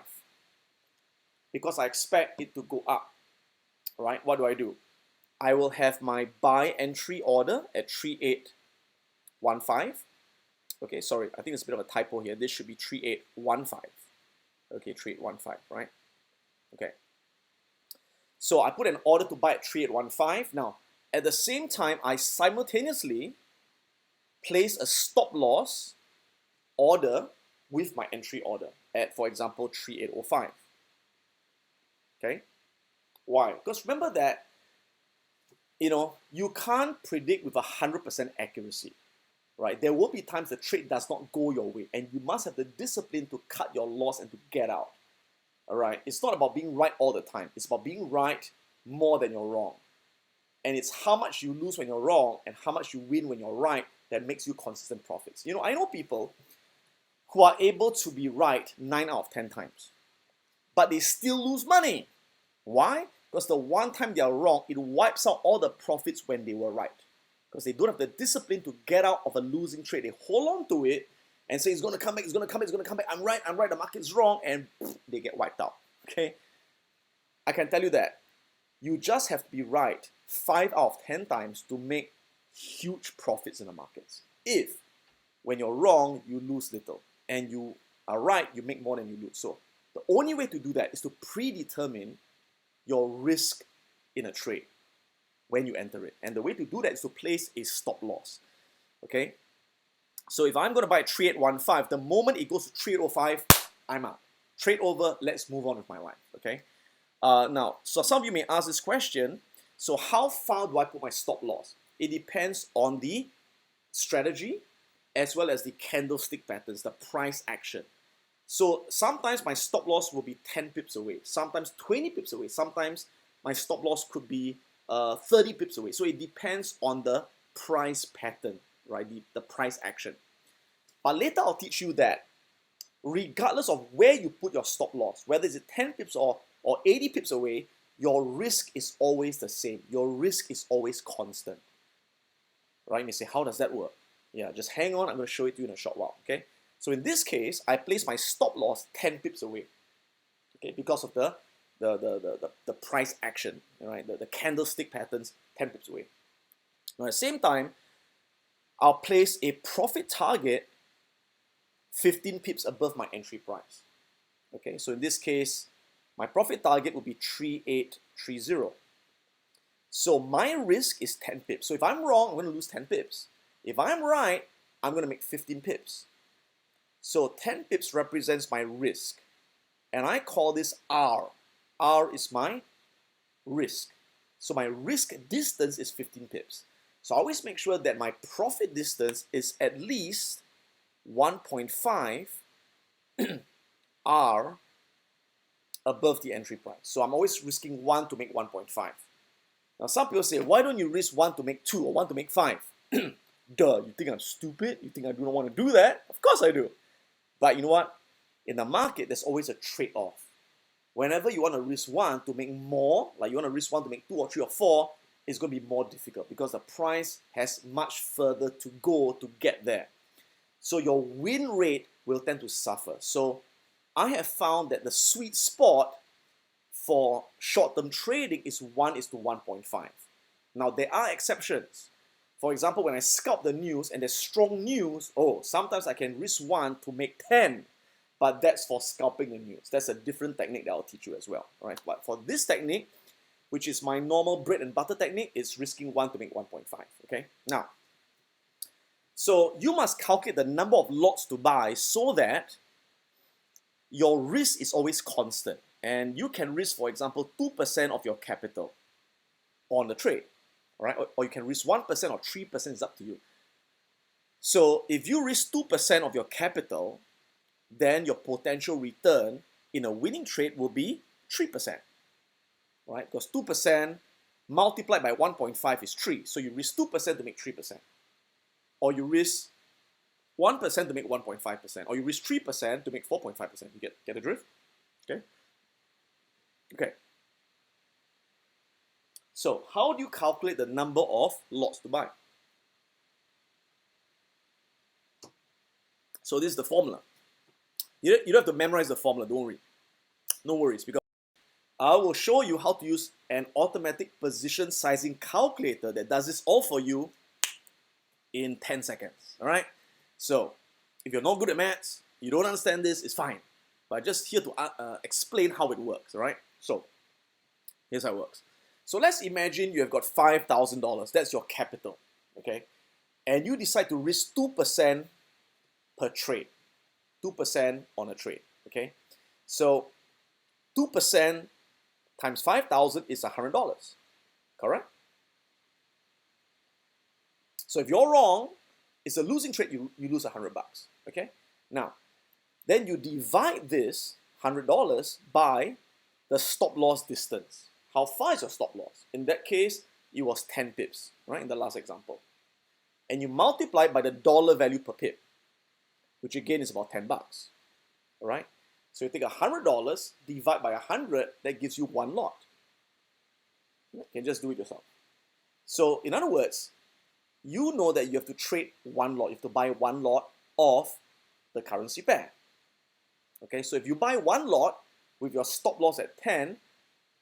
because I expect it to go up, right, what do? I will have my buy entry order at 3815. Okay, sorry, I think there's a bit of a typo here. This should be 3815. Okay, 3815, right? Okay. So I put an order to buy at 3815. Now, at the same time, I simultaneously place a stop loss order with my entry order at, for example, 3805. Okay? Why? Because remember that, you can't predict with 100% accuracy, right? There will be times the trade does not go your way, and you must have the discipline to cut your loss and to get out. All right? It's not about being right all the time. It's about being right more than you're wrong. And it's how much you lose when you're wrong and how much you win when you're right that makes you consistent profits. I know people who are able to be right 9 out of 10 times. But they still lose money. Why? Because the one time they are wrong, it wipes out all the profits when they were right. Because they don't have the discipline to get out of a losing trade. They hold on to it and say, it's going to come back, it's going to come back, it's going to come back. I'm right, the market's wrong, and they get wiped out. Okay? I can tell you that you just have to be right 5 out of 10 times to make huge profits in the markets. If, when you're wrong, you lose little, and you are right, you make more than you lose. So the only way to do that is to predetermine your risk in a trade when you enter it. And the way to do that is to place a stop loss. Okay? So if I'm going to buy 3815, the moment it goes to 3805, I'm out. Trade over, let's move on with my life. Okay? Now, so some of you may ask this question, so how far do I put my stop loss? It depends on the strategy as well as the candlestick patterns, the price action. So sometimes my stop loss will be 10 pips away, sometimes 20 pips away, sometimes my stop loss could be 30 pips away. So it depends on the price pattern, right? The price action. But later I'll teach you that regardless of where you put your stop loss, whether it's 10 pips or 80 pips away, your risk is always the same. Your risk is always constant. Right? You may say, how does that work? Yeah, just hang on. I'm going to show it to you in a short while. Okay? So in this case, I place my stop loss 10 pips away. Okay, because of the price action, right? The candlestick patterns 10 pips away. Now at the same time, I'll place a profit target 15 pips above my entry price. Okay, so in this case, my profit target will be 3830. So my risk is 10 pips. So if I'm wrong, I'm going to lose 10 pips. If I'm right, I'm going to make 15 pips. So 10 pips represents my risk. And I call this R. R is my risk. So my risk distance is 15 pips. So I always make sure that my profit distance is at least 1.5 R above the entry price. So I'm always risking 1 to make 1.5. Now some people say, why don't you risk 1 to make 2 or 1 to make 5? Duh, you think I'm stupid? You think I do not want to do that? Of course I do. But you know what? In the market, there's always a trade-off. Whenever you want to risk 1 to make more, like you want to risk 1 to make 2 or 3 or 4, it's going to be more difficult because the price has much further to go to get there. So your win rate will tend to suffer. So I have found that the sweet spot for short-term trading is 1:1.5. Now there are exceptions. For example, when I scalp the news and there's strong news, sometimes I can risk 1 to make 10, but that's for scalping the news. That's a different technique that I'll teach you as well, right? But for this technique, which is my normal bread and butter technique, it's risking 1 to make 1.5, okay? Now, so you must calculate the number of lots to buy so that your risk is always constant. And you can risk, for example, 2% of your capital on the trade, right? Or you can risk 1% or 3%, it's up to you. So if you risk 2% of your capital, then your potential return in a winning trade will be 3%, right? Because 2% multiplied by 1.5 is 3. So you risk 2% to make 3%. Or you risk 1% to make 1.5%. Or you risk 3% to make 4.5%. You get the drift? Okay? Okay. So how do you calculate the number of lots to buy? So this is the formula. You don't have to memorize the formula, don't worry. No worries, because I will show you how to use an automatic position sizing calculator that does this all for you in 10 seconds, all right? So if you're not good at maths, you don't understand this, it's fine. But I'm just here to explain how it works, all right? So here's how it works. So let's imagine you have got $5,000. That's your capital, okay? And you decide to risk 2% per trade. 2% on a trade, okay? So 2% times 5,000 is $100, correct? So if you're wrong, it's a losing trade, you lose $100, okay? Now, then you divide this $100 by the stop loss distance. How far is your stop loss? In that case, it was 10 pips, right, in the last example. And you multiply it by the dollar value per pip. which again is about 10 bucks. All right? So you take $100, divide by 100, that gives you one lot. You can just do it yourself. So in other words, you know that you have to trade one lot. You have to buy one lot of the currency pair. Okay, so if you buy one lot with your stop loss at 10,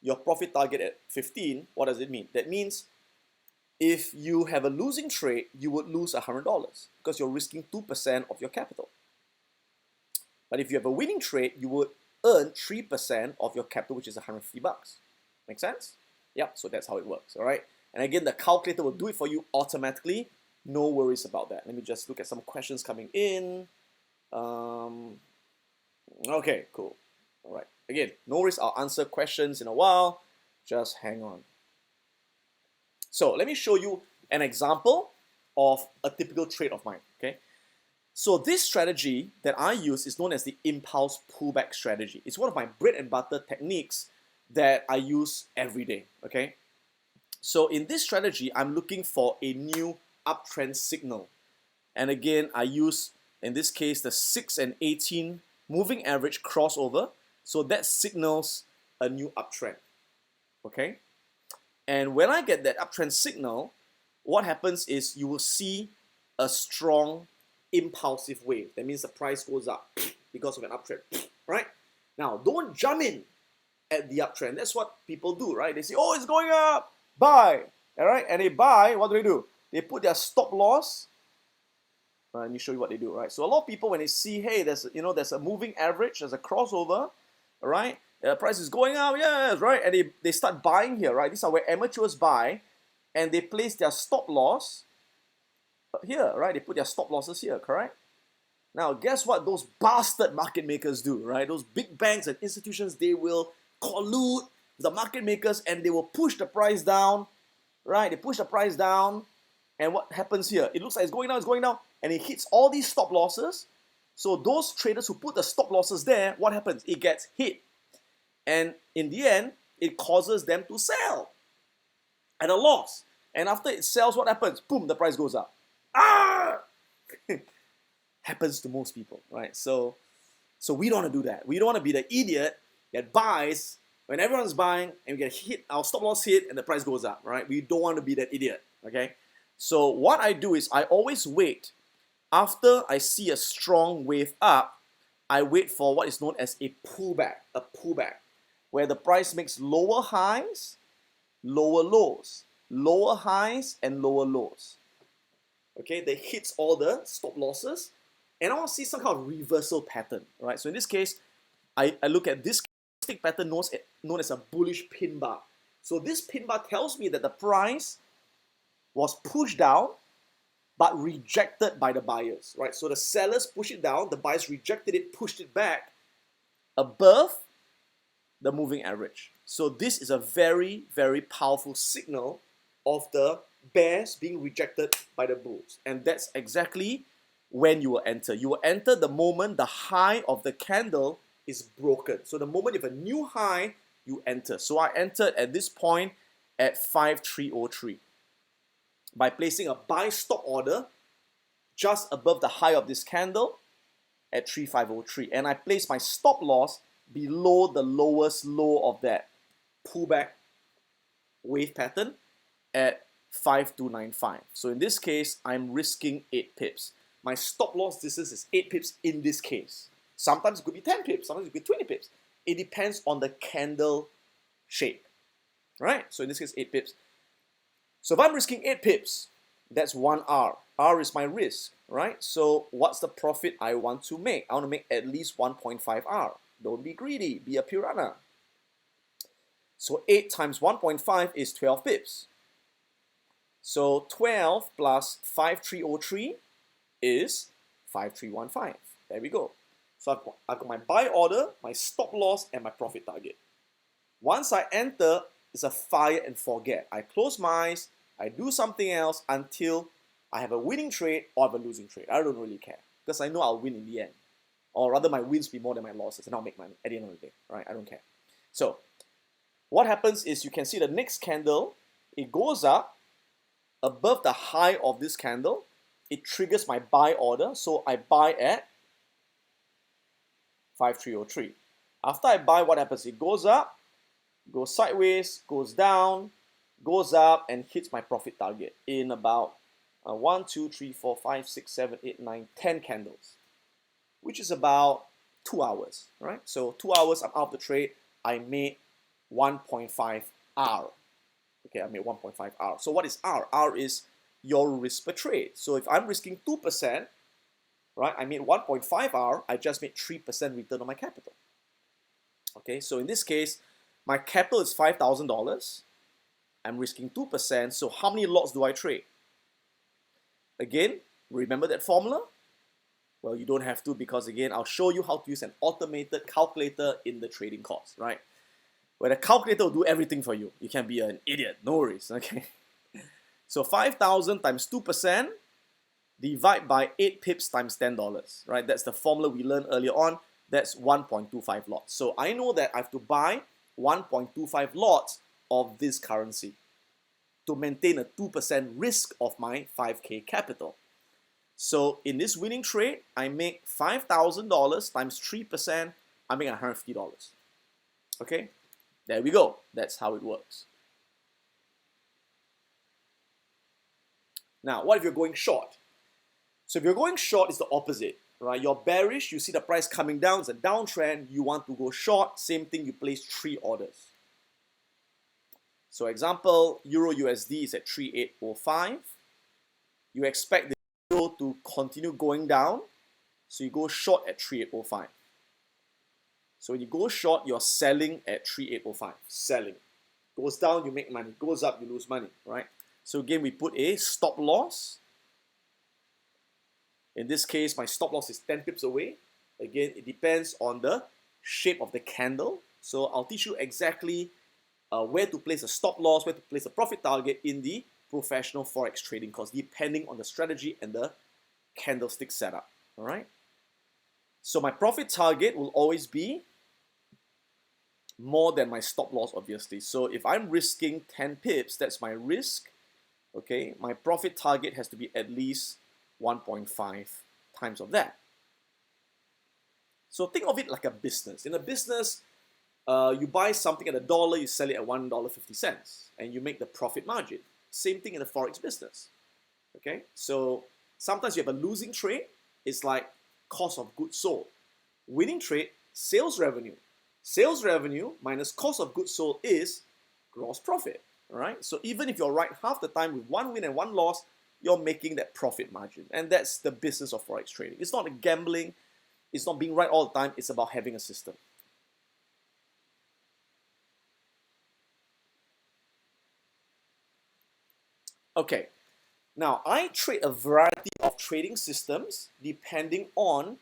your profit target at 15, what does it mean? That means if you have a losing trade, you would lose $100 because you're risking 2% of your capital. But if you have a winning trade, you would earn 3% of your capital, which is 150 bucks. Make sense? Yep, so that's how it works, all right? And again, the calculator will do it for you automatically. No worries about that. Let me just look at some questions coming in. Okay, cool. All right. Again, no worries, I'll answer questions in a while. Just hang on. So let me show you an example of a typical trade of mine, okay? So this strategy that I use is known as the impulse pullback strategy. It's one of my bread and butter techniques that I use every day, okay? So in this strategy, I'm looking for a new uptrend signal. And again, I use, in this case, the 6 and 18 moving average crossover. So that signals a new uptrend, okay? And when I get that uptrend signal, what happens is you will see a strong impulsive wave. That means the price goes up because of an uptrend, right? Now, don't jump in at the uptrend. That's what people do, right? They say, oh, it's going up, buy, all right? And they buy, what do? They put their stop loss. Let me show you what they do, right? So a lot of people, when they see, hey, there's a moving average, there's a crossover, all right? The price is going up, yes, right? And they start buying here, right? These are where amateurs buy, and they place their stop loss here, right? They put their stop losses here, correct? Now, guess what those bastard market makers do, right? Those big banks and institutions, they will collude with the market makers and they will push the price down, right? They push the price down, and what happens here? It looks like it's going down, and it hits all these stop losses. So those traders who put the stop losses there, what happens? It gets hit. And in the end, it causes them to sell at a loss. And after it sells, what happens? Boom, the price goes up. Ah! Happens to most people, right? So we don't want to do that. We don't want to be the idiot that buys when everyone's buying and we get hit, our stop loss hit, and the price goes up, right? We don't want to be that idiot, okay? So what I do is I always wait. After I see a strong wave up, I wait for what is known as a pullback, where the price makes lower highs, lower lows, lower highs, and lower lows. Okay, that hits all the stop losses, and I want to see some kind of reversal pattern, right? So in this case, I look at this pattern known as a bullish pin bar. So this pin bar tells me that the price was pushed down, but rejected by the buyers, right? So the sellers push it down, the buyers rejected it, pushed it back above the moving average. So this is a very, very powerful signal of the bears being rejected by the bulls. And that's exactly when you will enter. You will enter the moment the high of the candle is broken. So the moment you have a new high, you enter. So I entered at this point at 5303 by placing a buy stop order just above the high of this candle at 3503. And I placed my stop loss below the lowest low of that pullback wave pattern at 5295. So in this case, I'm risking 8 pips. My stop loss distance is 8 pips in this case. Sometimes it could be 10 pips, sometimes it could be 20 pips. It depends on the candle shape, right? So in this case, 8 pips. So if I'm risking 8 pips, that's 1 R. R is my risk, right? So what's the profit I want to make? I want to make at least 1.5 R. Don't be greedy, be a piranha. So 8 times 1.5 is 12 pips. So 12 plus 5303 is 5315. There we go. So I've got my buy order, my stop loss, and my profit target. Once I enter, it's a fire and forget. I close my eyes, I do something else until I have a winning trade or I have a losing trade. I don't really care because I know I'll win in the end. Or rather, my wins be more than my losses, and I'll make money at the end of the day, right? I don't care. So what happens is you can see the next candle, it goes up above the high of this candle. It triggers my buy order, so I buy at 5303. After I buy, what happens? It goes up, goes sideways, goes down, goes up, and hits my profit target in about 1, 2, 3, 4, 5, 6, 7, 8, 9, 10 candles, which is about 2 hours, right? So 2 hours, I'm out of the trade. I made 1.5 R. Okay, I made 1.5 R. So what is R? R is your risk per trade. So if I'm risking 2%, right, I made 1.5 R, I just made 3% return on my capital. Okay, so in this case, my capital is $5,000. I'm risking 2%, so how many lots do I trade? Again, remember that formula? Well, you don't have to, because again, I'll show you how to use an automated calculator in the trading course, right? Where the calculator will do everything for you. You can be an idiot, no worries, okay? So 5,000 times 2%, divide by 8 pips times $10, right? That's the formula we learned earlier on. That's 1.25 lots. So I know that I have to buy 1.25 lots of this currency to maintain a 2% risk of my 5K capital. So in this winning trade, I make $5,000 times 3%, I make $150. Okay, there we go. That's how it works. Now, what if you're going short? So if you're going short, it's the opposite, right? You're bearish, you see the price coming down, it's a downtrend, you want to go short, same thing, you place 3 orders. So example, Euro USD is at 3805. You expect the Euro to continue going down, so you go short at 3805. So when you go short, you're selling at 3805. Selling. Goes down, you make money. Goes up, you lose money, right? So again, we put a stop loss. In this case, my stop loss is 10 pips away. Again, it depends on the shape of the candle. So I'll teach you exactly where to place a stop loss, where to place a profit target in the professional Forex trading course, depending on the strategy and the candlestick setup. All right. So my profit target will always be more than my stop loss, obviously. So if I'm risking 10 pips, that's my risk. Okay, my profit target has to be at least 1.5 times of that. So think of it like a business. In a business, you buy something at $1, you sell it at $1.50, and you make the profit margin. Same thing in the Forex business. Okay, so sometimes you have a losing trade. It's like cost of goods sold. Winning trade, sales revenue. Sales revenue minus cost of goods sold is gross profit. All right, so even if you're right half the time with 1 win and 1 loss, you're making that profit margin. And that's the business of Forex trading. It's not a gambling. It's not being right all the time. It's about having a system. Okay, now I trade a variety of trading systems depending on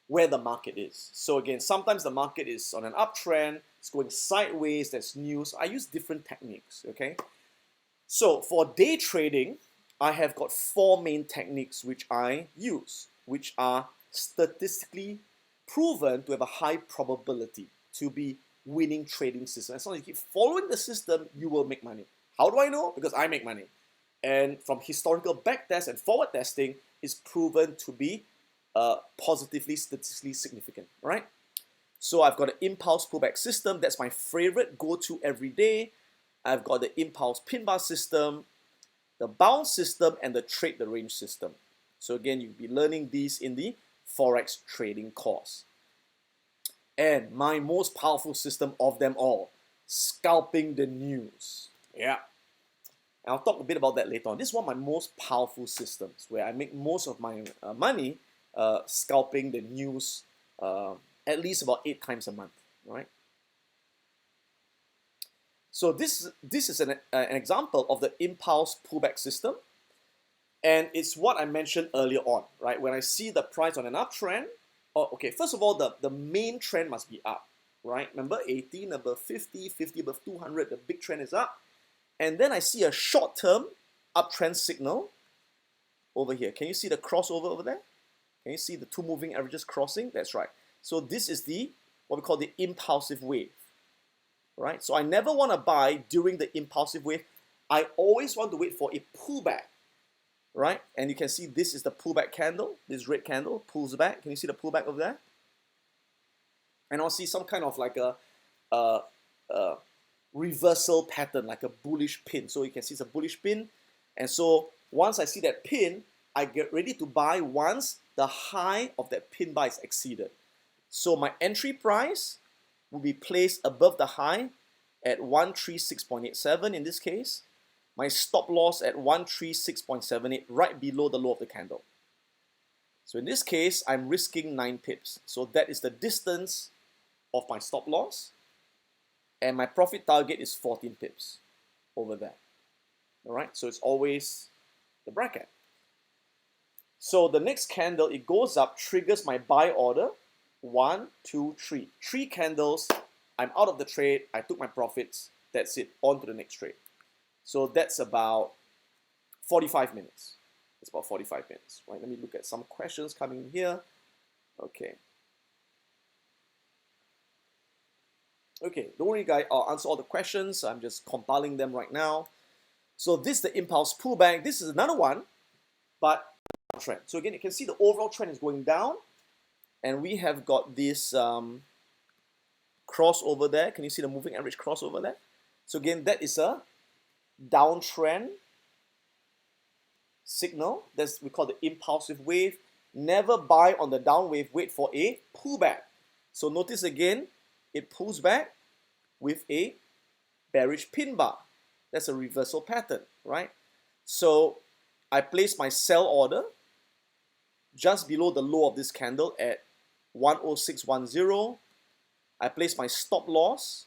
where the market is. So again, sometimes the market is on an uptrend, it's going sideways, there's news. I use different techniques, okay? So for day trading, I have got 4 main techniques which I use, which are statistically proven to have a high probability to be winning trading system. As long as you keep following the system, you will make money. How do I know? Because I make money. And from historical backtest and forward testing, is proven to be positively statistically significant, right? So I've got an impulse pullback system. That's my favorite go-to every day. I've got the impulse pin bar system, the bounce system, and the trade the range system. So again, you'll be learning these in the Forex trading course. And my most powerful system of them all, scalping the news. Yeah. And I'll talk a bit about that later on. This is one of my most powerful systems where I make most of my money scalping the news at least about 8 times a month, right? So this is an example of the impulse pullback system, and it's what I mentioned earlier on, right? When I see the price on an uptrend, okay, first of all, the main trend must be up, right? Number 18, number 50, 50 above 200, the big trend is up. And then I see a short-term uptrend signal over here. Can you see the crossover over there? Can you see the 2 moving averages crossing? That's right. So this is the what we call the impulsive wave, right? So I never want to buy during the impulsive wave. I always want to wait for a pullback, right? And you can see this is the pullback candle. This red candle pulls back. Can you see the pullback over there? and I'll see some kind of like a, a reversal pattern, like a bullish pin. So you can see it's a bullish pin, and so once I see that pin, I get ready to buy once the high of that pin buy is exceeded. So my entry price will be placed above the high at 136.87 in this case. My stop loss at 136.78, right below the low of the candle. So in this case, I'm risking 9 pips. So that is the distance of my stop loss. And my profit target is 14 pips over there. All right, so it's always the bracket. So the next candle, it goes up, triggers my buy order. 1, 2, 3. 3 candles, I'm out of the trade, I took my profits, that's it, on to the next trade. So that's about 45 minutes. It's about 45 minutes, right? Let me look at some questions coming in here. Okay. Okay, don't worry guys, I'll answer all the questions. I'm just compiling them right now. So this is the impulse pullback. This is another one, but trend. So again, you can see the overall trend is going down, and we have got this crossover there. Can you see the moving average crossover there? So again, that is a downtrend signal. That's we call the impulsive wave. Never buy on the down wave, wait for a pullback. So notice again, it pulls back with a bearish pin bar. That's a reversal pattern, right? So I place my sell order just below the low of this candle at 106.10. I place my stop loss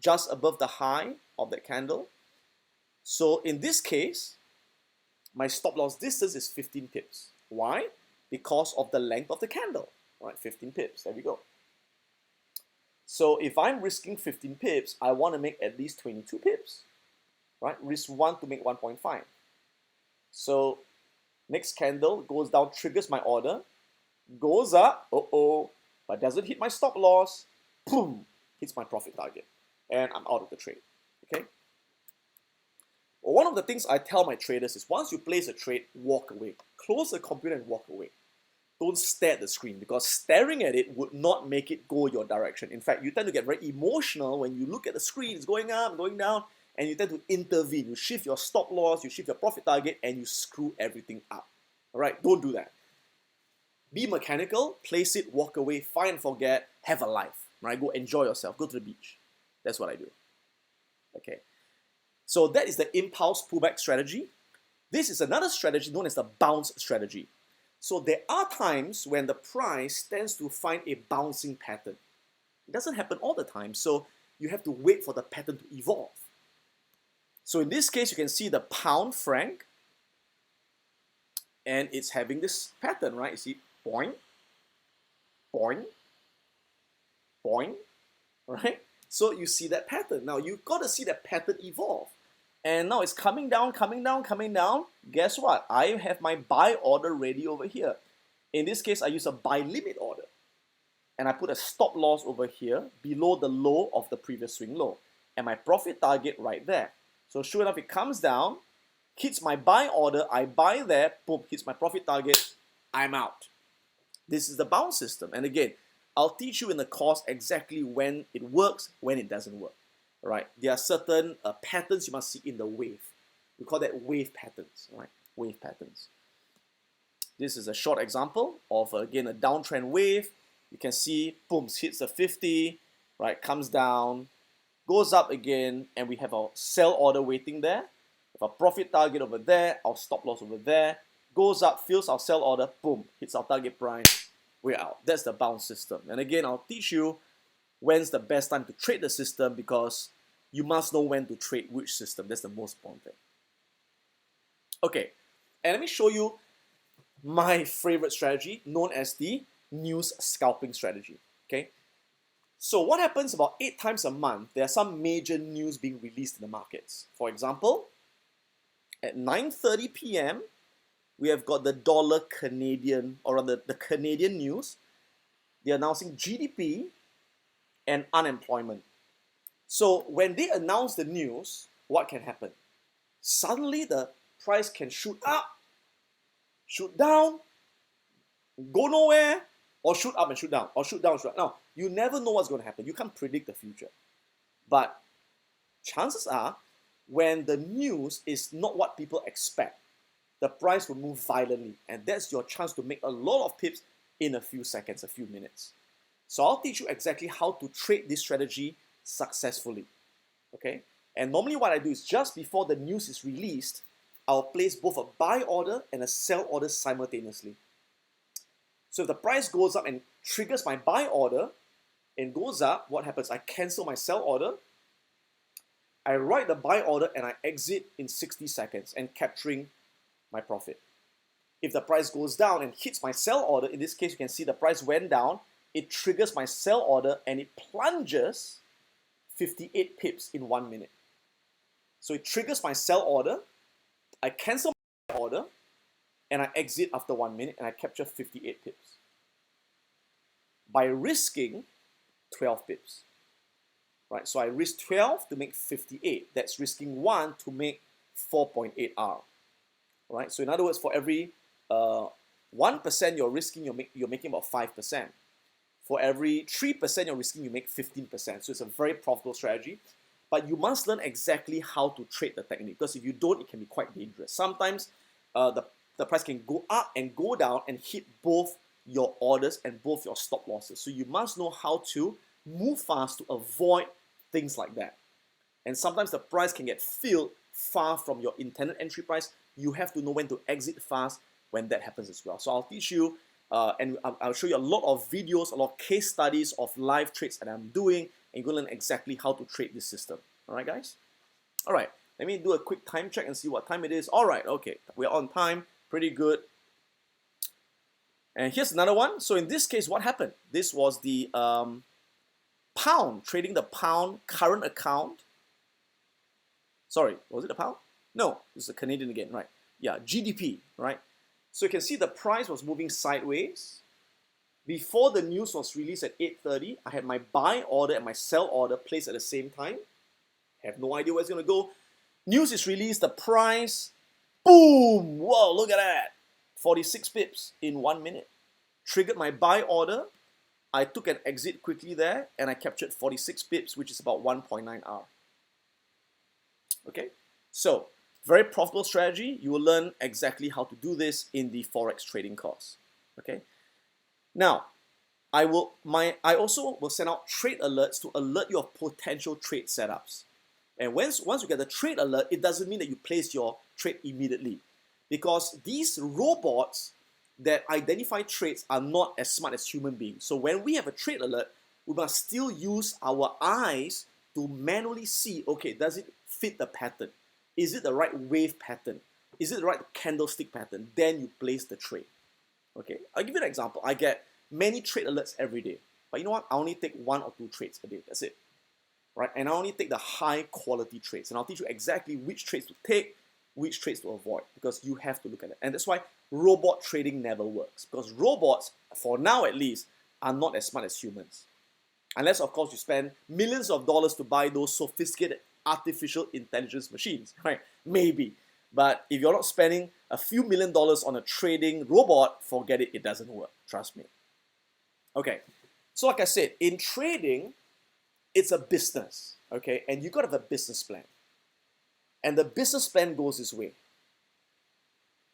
just above the high of that candle. So in this case, my stop loss distance is 15 pips. Why? Because of the length of the candle, right? 15 pips, there we go. So if I'm risking 15 pips, I want to make at least 22 pips, right? Risk 1 to make 1.5. So next candle goes down, triggers my order, goes up, but doesn't hit my stop loss, boom, hits my profit target, and I'm out of the trade, okay? Well, one of the things I tell my traders is once you place a trade, walk away. Close the computer and walk away. Don't stare at the screen, because staring at it would not make it go your direction. In fact, you tend to get very emotional when you look at the screen, it's going up, going down, and you tend to intervene. You shift your stop loss, you shift your profit target, and you screw everything up. All right, don't do that. Be mechanical, place it, walk away, find and forget, have a life. Right? Go enjoy yourself, go to the beach. That's what I do. Okay. So that is the impulse pullback strategy. This is another strategy known as the bounce strategy. So there are times when the price tends to find a bouncing pattern. It doesn't happen all the time, so you have to wait for the pattern to evolve. So in this case, you can see the pound franc, and it's having this pattern, right? You see, boing, boing, boing, right? So you see that pattern. Now you've got to see that pattern evolve. And now it's coming down, coming down, coming down. Guess what? I have my buy order ready over here. In this case, I use a buy limit order. And I put a stop loss over here below the low of the previous swing low. And my profit target right there. So sure enough, it comes down, hits my buy order, I buy there, boom, hits my profit target, I'm out. This is the bounce system. And again, I'll teach you in the course exactly when it works, when it doesn't work. Right? There are certain patterns you must see in the wave. We call that wave patterns, right? Wave patterns. This is a short example of, again, a downtrend wave. You can see, boom, hits the 50, right? Comes down, goes up again, and we have our sell order waiting there. We have our profit target over there, our stop loss over there. Goes up, fills our sell order, boom, hits our target price, we're out. That's the bounce system. And again, I'll teach you when's the best time to trade the system, because you must know when to trade which system. That's the most important thing. Okay, and let me show you my favorite strategy known as the news scalping strategy. Okay, so what happens about 8 times a month, there are some major news being released in the markets. For example, at 9:30 p.m., we have got the dollar Canadian, or rather the Canadian news. They're announcing GDP and unemployment. So when they announce the news, what can happen? Suddenly the price can shoot up, shoot down, go nowhere, or shoot up and shoot down, or shoot down and shoot up. Now, you never know what's going to happen. You can't predict the future. But chances are, when the news is not what people expect, the price will move violently, and that's your chance to make a lot of pips in a few seconds, a few minutes. So I'll teach you exactly how to trade this strategy successfully, okay? And normally what I do is just before the news is released, I'll place both a buy order and a sell order simultaneously. So if the price goes up and triggers my buy order and goes up, what happens? I cancel my sell order, I write the buy order, and I exit in 60 seconds and capturing my profit. If the price goes down and hits my sell order, in this case you can see the price went down, it triggers my sell order and it plunges 58 pips in 1 minute. So it triggers my sell order, I cancel my order, and I exit after 1 minute and I capture 58 pips by risking 12 pips. Right, so I risk 12 to make 58. That's risking 1 to make 4.8 R. Right, so in other words, for every 1% you're risking, you're making about 5%. For every 3% you're risking, you make 15%. So it's a very profitable strategy. But you must learn exactly how to trade the technique, because if you don't, it can be quite dangerous. Sometimes the price can go up and go down and hit both your orders and both your stop losses. So you must know how to move fast to avoid things like that. And sometimes the price can get filled far from your intended entry price. You have to know when to exit fast when that happens as well. So I'll teach you and I'll show you a lot of videos, a lot of case studies of live trades that I'm doing, and you're going to learn exactly how to trade this system. All right, guys? All right, let me do a quick time check and see what time it is. All right, okay, we're on time. Pretty good. And here's another one. So in this case, what happened? This was the pound, trading the pound current account. Sorry, was it a pound? No, this is a Canadian again, right? Yeah, GDP, right? So you can see the price was moving sideways. Before the news was released at 8:30, I had my buy order and my sell order placed at the same time. Have no idea where it's going to go. News is released, the price, boom! Whoa, look at that. 46 pips in 1 minute. Triggered my buy order. I took an exit quickly there, and I captured 46 pips, which is about 1.9 R. Okay, so very profitable strategy. You will learn exactly how to do this in the Forex trading course. Okay, now I also will send out trade alerts to alert you of potential trade setups. And once you get the trade alert, it doesn't mean that you place your trade immediately, because these robots that identify trades are not as smart as human beings. So when we have a trade alert, we must still use our eyes to manually see, okay, does it fit the pattern? Is it the right wave pattern? Is it the right candlestick pattern? Then you place the trade. Okay, I'll give you an example. I get many trade alerts every day, but you know what? I only take 1 or 2 trades a day. That's it. Right? And I only take the high quality trades. And I'll teach you exactly which trades to take, which trades to avoid, because you have to look at it. And that's why robot trading never works, because robots, for now at least, are not as smart as humans. Unless, of course, you spend millions of dollars to buy those sophisticated artificial intelligence machines, right? Maybe. But if you're not spending a few $1 million on a trading robot, forget it, it doesn't work. Trust me. Okay, so like I said, in trading, it's a business, okay? And you got to have a business plan. And the business plan goes this way.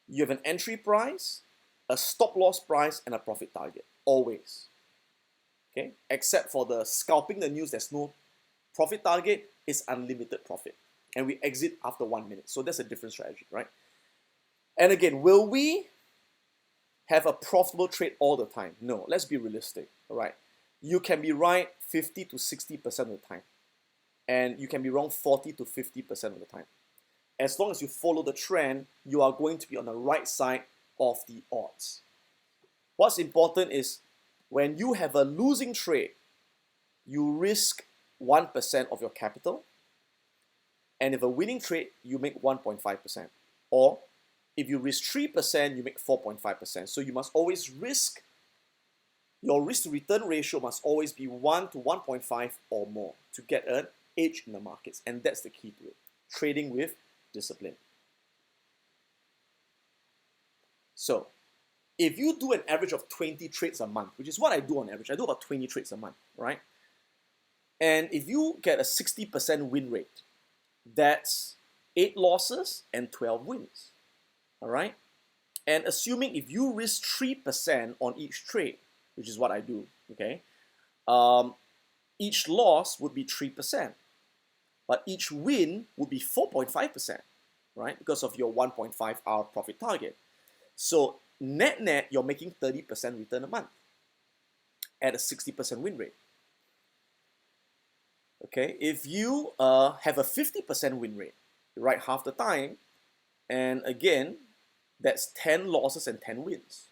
You have an entry price, a stop loss price, and a profit target, always. Okay? Except for the scalping the news, there's no profit target, it's unlimited profit. And we exit after 1 minute. So that's a different strategy, right? And again, will we have a profitable trade all the time? No, let's be realistic, all right? You can be right 50 to 60% of the time. And you can be wrong 40 to 50% of the time. As long as you follow the trend, you are going to be on the right side of the odds. What's important is when you have a losing trade, you risk 1% of your capital. And if a winning trade, you make 1.5%. Or if you risk 3%, you make 4.5%. So you must always risk, your risk to return ratio must always be 1 to 1.5 or more to get an edge in the markets. And that's the key to it. Trading with discipline. So if you do an average of 20 trades a month, which is what I do on average, I do about 20 trades a month, right? And if you get a 60% win rate, that's 8 losses and 12 wins, all right? And assuming if you risk 3% on each trade, which is what I do, okay, each loss would be 3%, but each win would be 4.5%, right? Because of your 1.5 hour profit target. So net, you're making 30% return a month at a 60% win rate. Okay, if you have a 50% win rate, right, half the time, and again, that's 10 losses and 10 wins.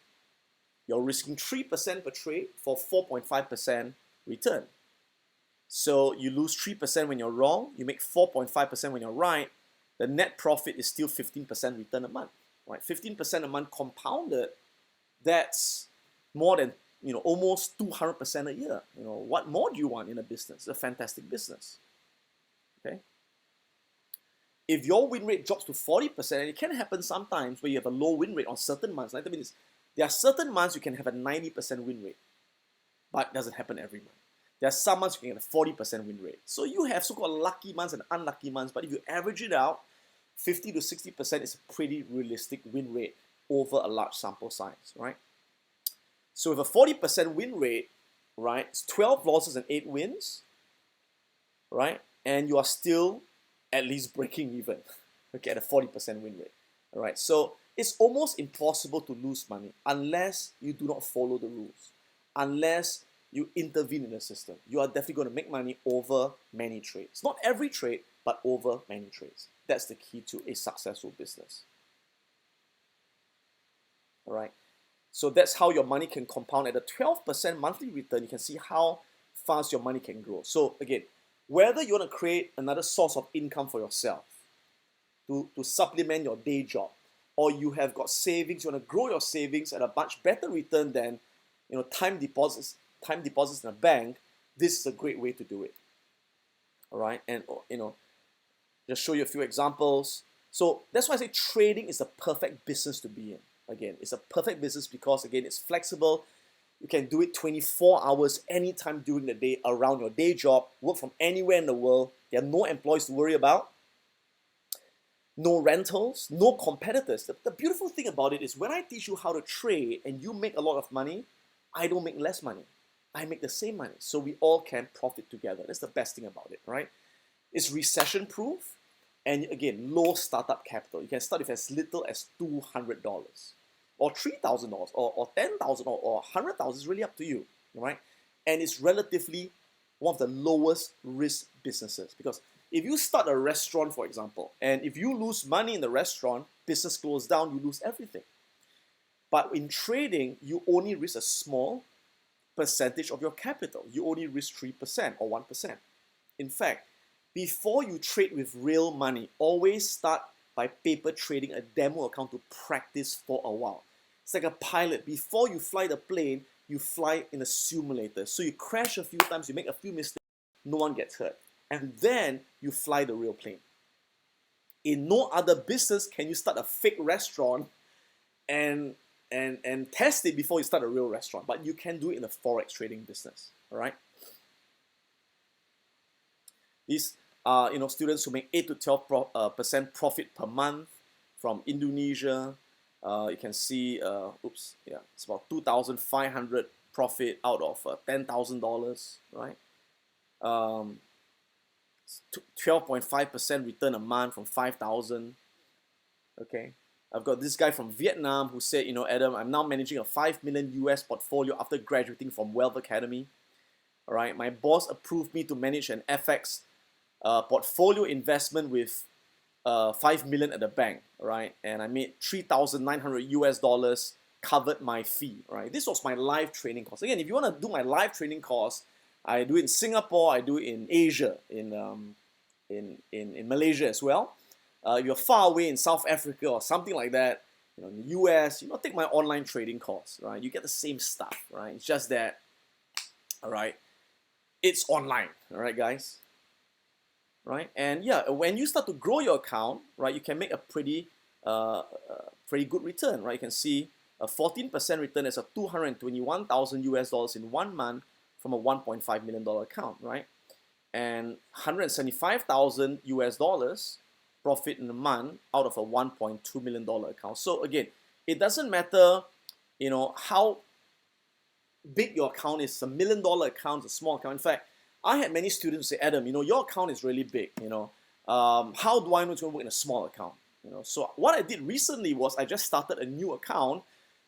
You're risking 3% per trade for 4.5% return. So you lose 3% when you're wrong, you make 4.5% when you're right, the net profit is still 15% return a month, right? 15% a month compounded, that's more than, almost 200% a year. What more do you want in a business? It's a fantastic business, okay? If your win rate drops to 40%, and it can happen sometimes where you have a low win rate on certain months, like that means there are certain months you can have a 90% win rate, but it doesn't happen every month. There are some months you can get a 40% win rate. So you have so-called lucky months and unlucky months, but if you average it out, 50 to 60% is a pretty realistic win rate over a large sample size, right? So with a 40% win rate, right, it's 12 losses and 8 wins, right? And you are still at least breaking even, okay, at a 40% win rate, all right? So it's almost impossible to lose money unless you do not follow the rules, unless you intervene in the system. You are definitely going to make money over many trades. Not every trade, but over many trades. That's the key to a successful business, all right? So that's how your money can compound at a 12% monthly return. You can see how fast your money can grow. So again, whether you want to create another source of income for yourself to supplement your day job, or you have got savings, you want to grow your savings at a much better return than time deposits in a bank, this is a great way to do it. All right, and just show you a few examples. So that's why I say trading is the perfect business to be in. Again, it's a perfect business because, again, it's flexible. You can do it 24 hours anytime during the day around your day job, work from anywhere in the world. There are no employees to worry about, no rentals, no competitors. The beautiful thing about it is when I teach you how to trade and you make a lot of money, I don't make less money. I make the same money. So we all can profit together. That's the best thing about it, right? It's recession proof. And again, low startup capital. You can start with as little as $200 or $3,000 or $10,000 or $100,000. It's really up to you, right? And it's relatively one of the lowest risk businesses, because if you start a restaurant, for example, and if you lose money in the restaurant, business closes down, you lose everything. But in trading, you only risk a small percentage of your capital. You only risk 3% or 1%. In fact, before you trade with real money, always start by paper trading a demo account to practice for a while. It's like a pilot. Before you fly the plane, you fly in a simulator. So you crash a few times, you make a few mistakes, no one gets hurt. And then you fly the real plane. In no other business can you start a fake restaurant and test it before you start a real restaurant. But you can do it in the Forex trading business, all right? These are students who make 8 to 12% profit per month from Indonesia. You can see, it's about 2,500 profit out of $10,000, right? 12.5% return a month from 5,000. Okay, I've got this guy from Vietnam who said, Adam, I'm now managing a 5 million US portfolio after graduating from Wealth Academy. All right, my boss approved me to manage an FX portfolio investment with 5 million at the bank, right? And I made 3,900 US dollars, covered my fee, right? This was my live training course. Again, if you want to do my live training course, I do it in Singapore, I do it in Asia, in Malaysia as well. If you're far away in South Africa or something like that, in the US, take my online trading course, right? You get the same stuff, right? It's just that, all right, it's online, all right, guys? Right? And yeah, when you start to grow your account, right, you can make a pretty good return, right? You can see A 14% return is a 221,000 US dollars in 1 month from a $1.5 million account, right? And 175,000 US dollars profit in a month out of a $1.2 million account. So again, it doesn't matter, how big your account is. A $1 million account, a small account. In fact, I had many students say, Adam, your account is really big. How do I know it's going to work in a small account? So what I did recently was I just started a new account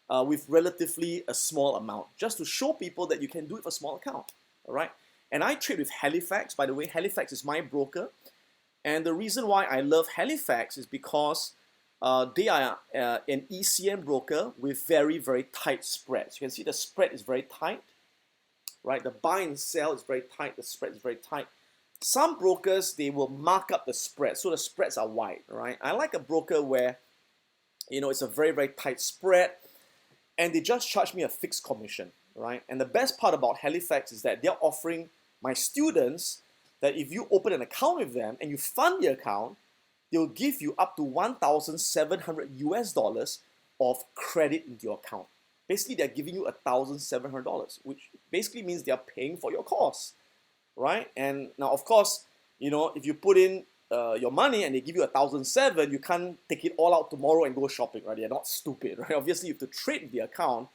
with relatively a small amount, just to show people that you can do it for a small account. All right. And I trade with Halifax. By the way, Halifax is my broker. And the reason why I love Halifax is because they are an ECM broker with very, very tight spreads. You can see the spread is very tight, right? The buy and sell is very tight. The spread is very tight. Some brokers, they will mark up the spread, so the spreads are wide, right? I like a broker where, it's a very, very tight spread, and they just charge me a fixed commission, right? And the best part about Halifax is that they're offering my students that if you open an account with them and you fund the account, they'll give you up to 1,700 US dollars of credit into your account. Basically, they're giving you $1,700, which basically means they're paying for your course, right? And now, of course, if you put in your money and they give you 1,700, you can't take it all out tomorrow and go shopping, right? You're not stupid, right? Obviously, you have to trade the account,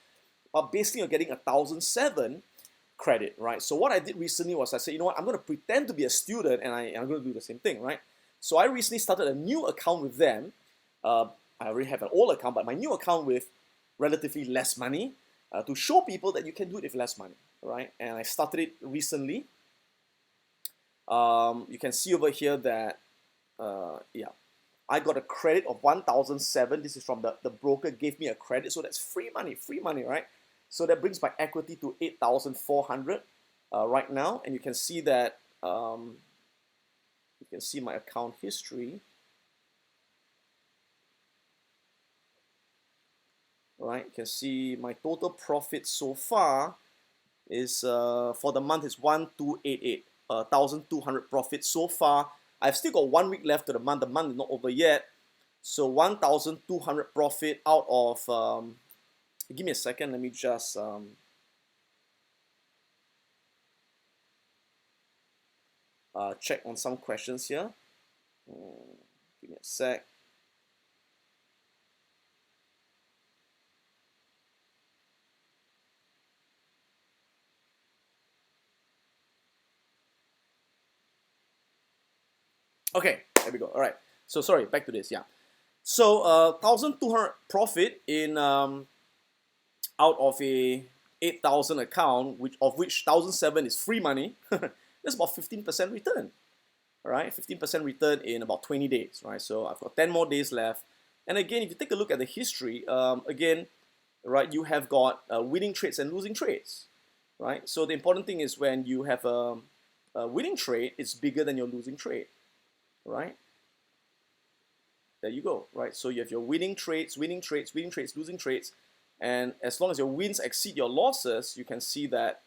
but basically, you're getting 1,700 credit, right? So what I did recently was I said, I'm going to pretend to be a student and I'm going to do the same thing, right? So I recently started a new account with them. I already have an old account, but my new account with relatively less money to show people that you can do it with less money, right? And I started it recently. You can see over here that, I got a credit of 1,007. This is from the broker gave me a credit, so that's free money, right? So that brings my equity to 8,400 right now, and you can see that you can see my account history. Right, you can see my total profit so far is for the month is 1,288, 1,200 profit so far. I've still got 1 week left to the month. The month is not over yet, so 1,200 profit out of. Give me a second. Let me just check on some questions here. Give me a sec. Okay, there we go. All right. So sorry, back to this. Yeah. So 1,200 profit in out of a 8,000 account, of which 1,007 is free money. That's about 15% return. All right, 15% return in about 20 days. Right. So I've got 10 more days left. And again, if you take a look at the history, again, right, you have got winning trades and losing trades. Right. So the important thing is when you have a winning trade, it's bigger than your losing trade. Right? There you go, right? So you have your winning trades, losing trades, and as long as your wins exceed your losses, you can see that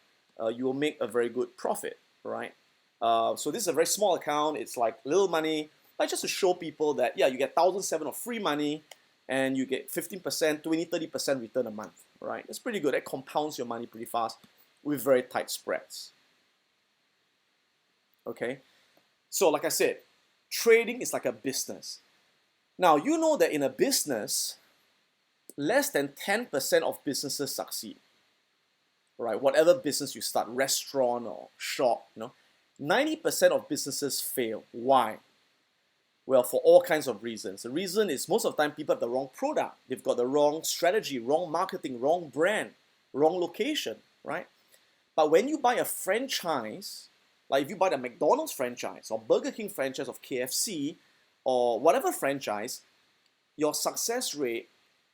you will make a very good profit, right? So this is a very small account. It's like little money, but just to show people that, yeah, you get 1,700 of free money and you get 15%, 20, 30% return a month, right? That's pretty good. That compounds your money pretty fast with very tight spreads. Okay, so like I said, trading is like a business. Now, you know that in a business, less than 10% of businesses succeed, right? Whatever business you start, restaurant or shop, 90% of businesses fail. Why? Well, for all kinds of reasons. The reason is most of the time people have the wrong product. They've got the wrong strategy, wrong marketing, wrong brand, wrong location, right? But when you buy a franchise, like if you buy the McDonald's franchise or Burger King franchise of KFC or whatever franchise, your success rate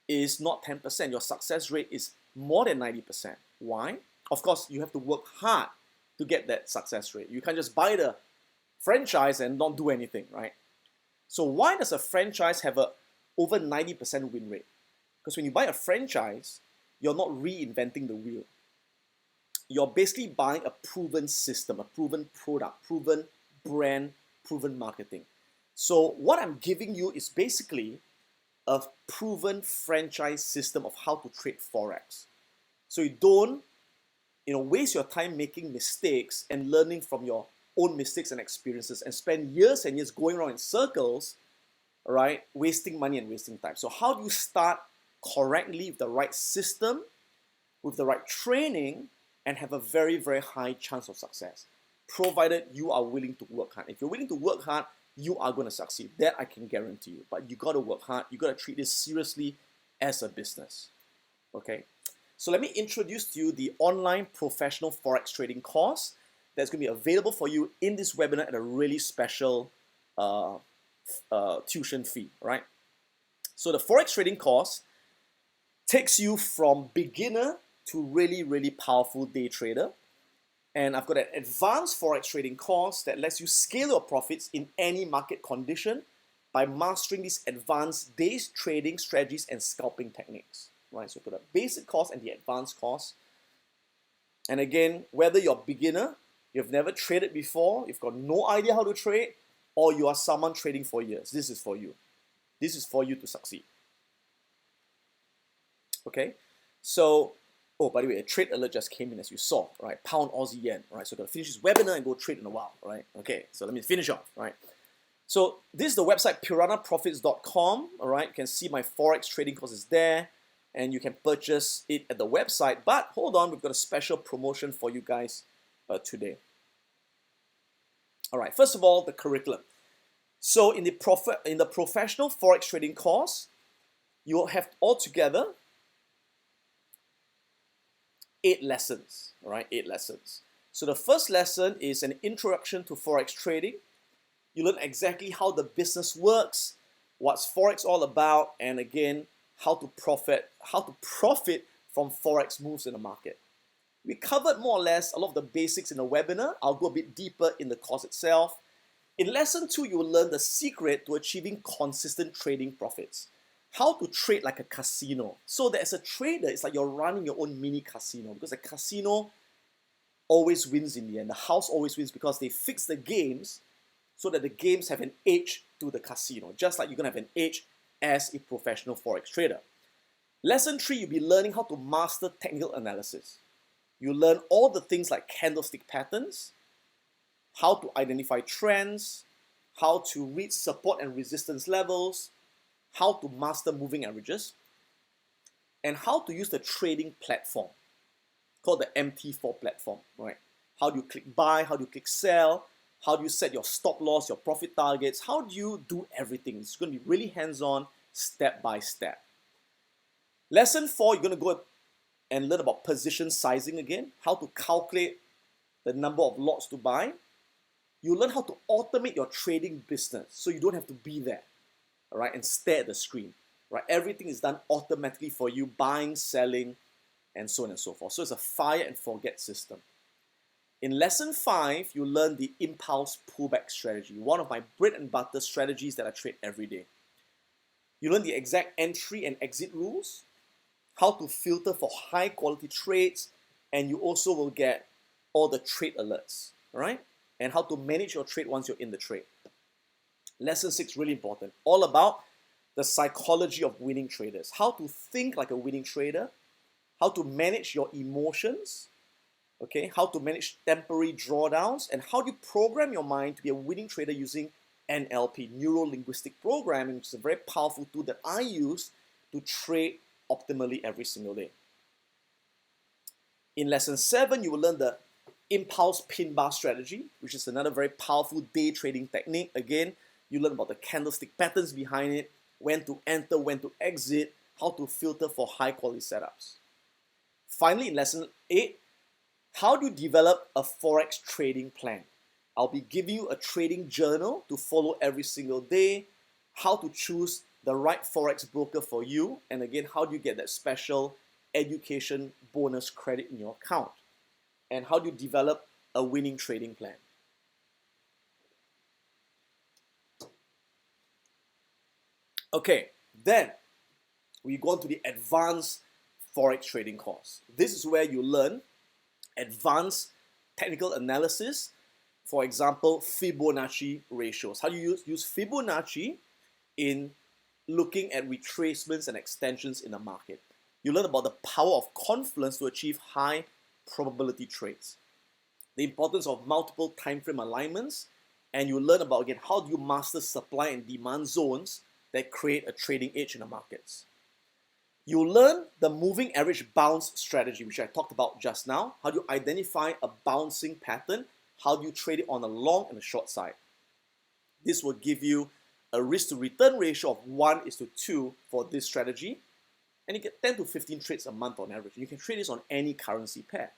is not 10%. Your success rate is more than 90%. Why? Of course, you have to work hard to get that success rate. You can't just buy the franchise and not do anything, right? So why does a franchise have a over 90% win rate? Because when you buy a franchise, you're not reinventing the wheel. You're basically buying a proven system, a proven product, proven brand, proven marketing. So what I'm giving you is basically a proven franchise system of how to trade Forex. So you don't, waste your time making mistakes and learning from your own mistakes and experiences and spend years and years going around in circles, right? Wasting money and wasting time. So how do you start correctly with the right system, with the right training, and have a very, very high chance of success? Provided you are willing to work hard. If you're willing to work hard, you are going to succeed. That I can guarantee you. But you got to work hard. You got to treat this seriously as a business. Okay? So let me introduce to you the online professional Forex trading course that's going to be available for you in this webinar at a really special tuition fee, right? So the Forex trading course takes you from beginner to really, really powerful day trader. And I've got an advanced Forex trading course that lets you scale your profits in any market condition by mastering these advanced day trading strategies and scalping techniques. Right, so we've got a basic course and the advanced course. And again, whether you're a beginner, you've never traded before, you've got no idea how to trade, or you are someone trading for years, this is for you. This is for you to succeed. Okay, so, oh, by the way, a trade alert just came in as you saw, right? Pound Aussie yen, right? So I'm going to finish this webinar and go trade in a while, right? Okay, so let me finish off, right? So this is the website piranhaprofits.com, all right? You can see my Forex trading course is there, and you can purchase it at the website. But hold on, we've got a special promotion for you guys today. All right, first of all, the curriculum. So in the professional Forex trading course, you will have altogether 8 lessons, all right, 8 lessons. So the first lesson is an introduction to Forex trading. You learn exactly how the business works, what's Forex all about, and again, how to profit from Forex moves in the market. We covered more or less a lot of the basics in the webinar. I'll go a bit deeper in the course itself. In lesson 2, you will learn the secret to achieving consistent trading profits. How to trade like a casino. So that as a trader, it's like you're running your own mini casino, because a casino always wins in the end. The house always wins because they fix the games so that the games have an edge to the casino, just like you're going to have an edge as a professional Forex trader. Lesson 3, you'll be learning how to master technical analysis. You learn all the things like candlestick patterns, how to identify trends, how to read support and resistance levels, how to master moving averages, and how to use the trading platform called the MT4 platform, right? How do you click buy, how do you click sell, how do you set your stop loss, your profit targets, how do you do everything? It's going to be really hands-on, step by step. Lesson 4, you're going to go and learn about position sizing again, how to calculate the number of lots to buy. You learn how to automate your trading business so you don't have to be there, all right, and stare at the screen, right? Everything is done automatically for you, buying, selling, and so on and so forth. So it's a fire and forget system. In lesson 5, you learn the impulse pullback strategy, one of my bread and butter strategies that I trade every day. You learn the exact entry and exit rules, how to filter for high quality trades, and you also will get all the trade alerts, all right? And how to manage your trade once you're in the trade. Lesson 6, really important, all about the psychology of winning traders, how to think like a winning trader, how to manage your emotions, okay, how to manage temporary drawdowns, and how do you program your mind to be a winning trader using NLP, Neuro-Linguistic Programming, which is a very powerful tool that I use to trade optimally every single day. In lesson 7, you will learn the impulse pin bar strategy, which is another very powerful day trading technique. Again, you learn about the candlestick patterns behind it, when to enter, when to exit, how to filter for high quality setups. Finally, in lesson 8, how do you develop a Forex trading plan? I'll be giving you a trading journal to follow every single day, how to choose the right Forex broker for you, and again, how do you get that special education bonus credit in your account? And how do you develop a winning trading plan? Okay, then we go on to the advanced Forex trading course. This is where you learn advanced technical analysis, for example, Fibonacci ratios. How do you use Fibonacci in looking at retracements and extensions in the market. You learn about the power of confluence to achieve high probability trades, the importance of multiple time frame alignments, and you learn about, again, how do you master supply and demand zones that create a trading edge in the markets. You learn the moving average bounce strategy, which I talked about just now. How do you identify a bouncing pattern? How do you trade it on the long and the short side? This will give you a risk to return ratio of 1:2 for this strategy, and you get 10 to 15 trades a month on average. You can trade this on any currency pair.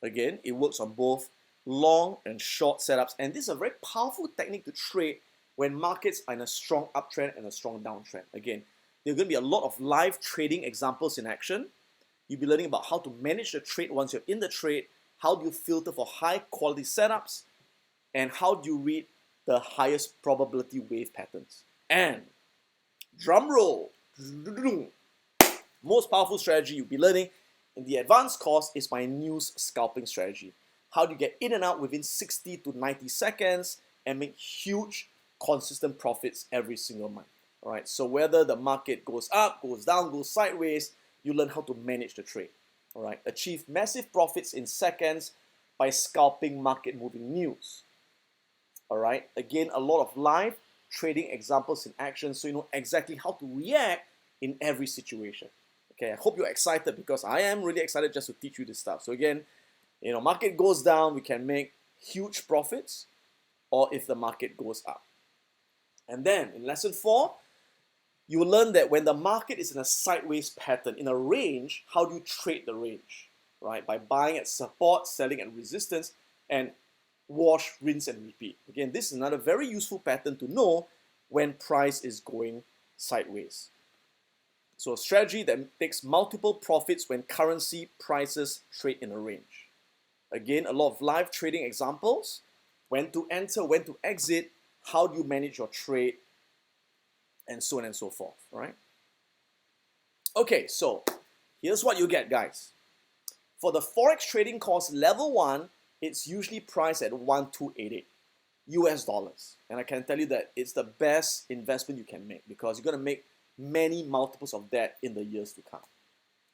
Again, it works on both long and short setups, and this is a very powerful technique to trade when markets are in a strong uptrend and a strong downtrend. Again, there are going to be a lot of live trading examples in action. You'll be learning about how to manage the trade once you're in the trade, how do you filter for high quality setups, and how do you read the highest probability wave patterns. And drum roll, most powerful strategy you'll be learning in the advanced course is my news scalping strategy. How do you get in and out within 60 to 90 seconds and make huge consistent profits every single month. All right, so whether the market goes up, goes down, goes sideways, you learn how to manage the trade. All right, achieve massive profits in seconds by scalping market moving news. All right, again, a lot of live trading examples in action, so you know exactly how to react in every situation. Okay, I hope you're excited, because I am really excited just to teach you this stuff. So again, you know, market goes down, we can make huge profits, or if the market goes up. And then in lesson 4, you will learn that when the market is in a sideways pattern, in a range, how do you trade the range? Right? By buying at support, selling at resistance, and wash, rinse, and repeat. Again, this is another very useful pattern to know when price is going sideways. So a strategy that takes multiple profits when currency prices trade in a range. Again, a lot of live trading examples, when to enter, when to exit, how do you manage your trade, and so on and so forth, right? Okay, so here's what you get, guys. For the Forex trading course level 1, it's usually priced at 1288 US dollars. And I can tell you that it's the best investment you can make, because you're going to make many multiples of that in the years to come.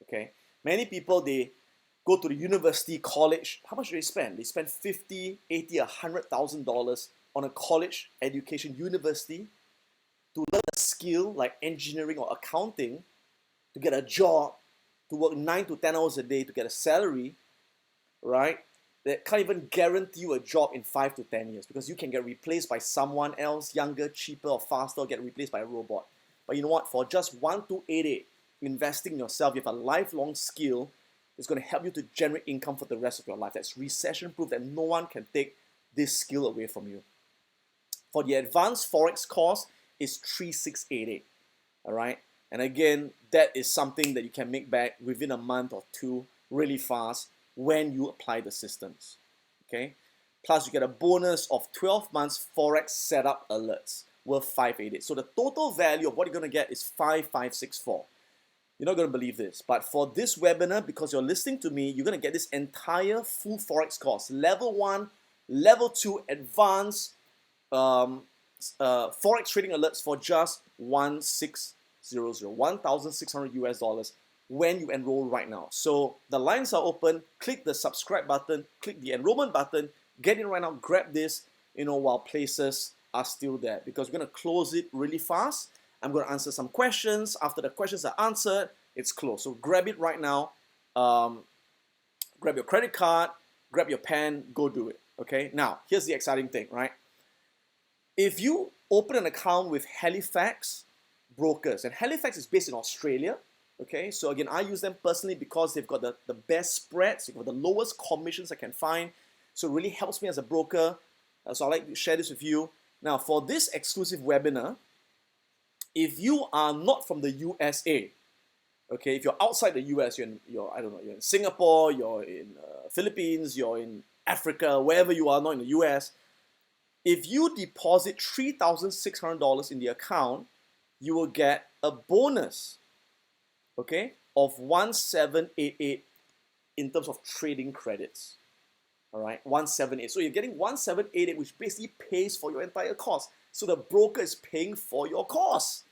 Okay? Many people, they go to the university, college. How much do they spend? They spend $50, $80, $100,000 on a college education university to learn a skill like engineering or accounting, to get a job, to work 9 to 10 hours a day to get a salary, right? That can't even guarantee you a job in 5 to 10 years, because you can get replaced by someone else, younger, cheaper, or faster, or get replaced by a robot. But you know what? For just 1288, investing in yourself, you have a lifelong skill that's going to help you to generate income for the rest of your life. That's recession-proof, that no one can take this skill away from you. For the advanced Forex course, it's 3688. All right? And again, that is something that you can make back within a month or two really fast when you apply the systems. Okay? Plus, you get a bonus of 12 months Forex setup alerts worth 588. So the total value of what you're going to get is 5564. You're not going to believe this, but for this webinar, because you're listening to me, you're going to get this entire full Forex course, level 1, level 2, advanced Forex trading alerts for just 1,600 US dollars when you enroll right now. So the lines are open. Click the subscribe button, click the enrollment button, get in right now, grab this, while places are still there, because we're going to close it really fast. I'm going to answer some questions. After the questions are answered, it's closed. So grab it right now. Grab your credit card, grab your pen, go do it. Okay? Now, here's the exciting thing, right? If you open an account with Halifax Brokers, and Halifax is based in Australia, okay? So again, I use them personally because they've got the best spreads, they've got the lowest commissions I can find. So it really helps me as a broker. So I'd like to share this with you. Now, for this exclusive webinar, if you are not from the USA, okay, if you're outside the US, you're in Singapore, you're in Philippines, you're in Africa, wherever you are, not in the US, if you deposit $3,600 in the account, you will get a bonus, okay, of 1788 in terms of trading credits. All right, 1788. So you're getting 1788, which basically pays for your entire course. So the broker is paying for your course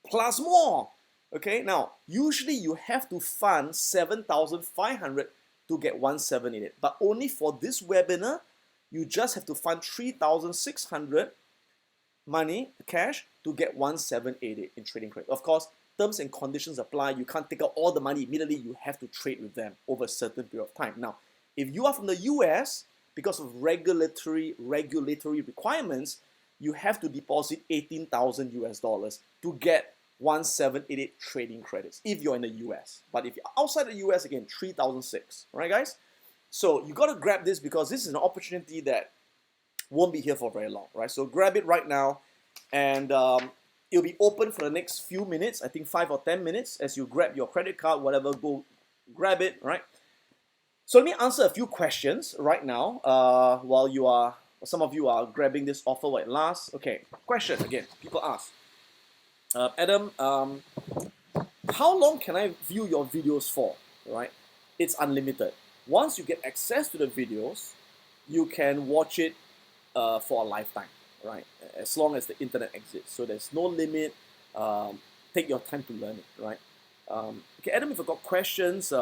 plus more. Okay, now usually you have to fund 7,500 to get 1,788, but only for this webinar, you just have to fund 3,600 money, cash, to get 1,788 in trading credit. Of course, terms and conditions apply. You can't take out all the money immediately. You have to trade with them over a certain period of time. Now, if you are from the US, because of regulatory requirements, you have to deposit 18,000 US dollars to get 1,788 trading credits if you're in the US. But if you're outside the US, again, 3,006. Right, guys? So you got to grab this because this is an opportunity that won't be here for very long, right? So grab it right now, and it'll be open for the next few minutes. I think 5 or 10 minutes as you grab your credit card, whatever. Go grab it, right? So let me answer a few questions right now while some of you are grabbing this offer while it lasts. Okay, question again. People ask. Adam, how long can I view your videos for, right? It's unlimited. Once you get access to the videos, you can watch it for a lifetime, right? As long as the internet exists. So there's no limit. Take your time to learn it, right? Okay, Adam, if you've got questions,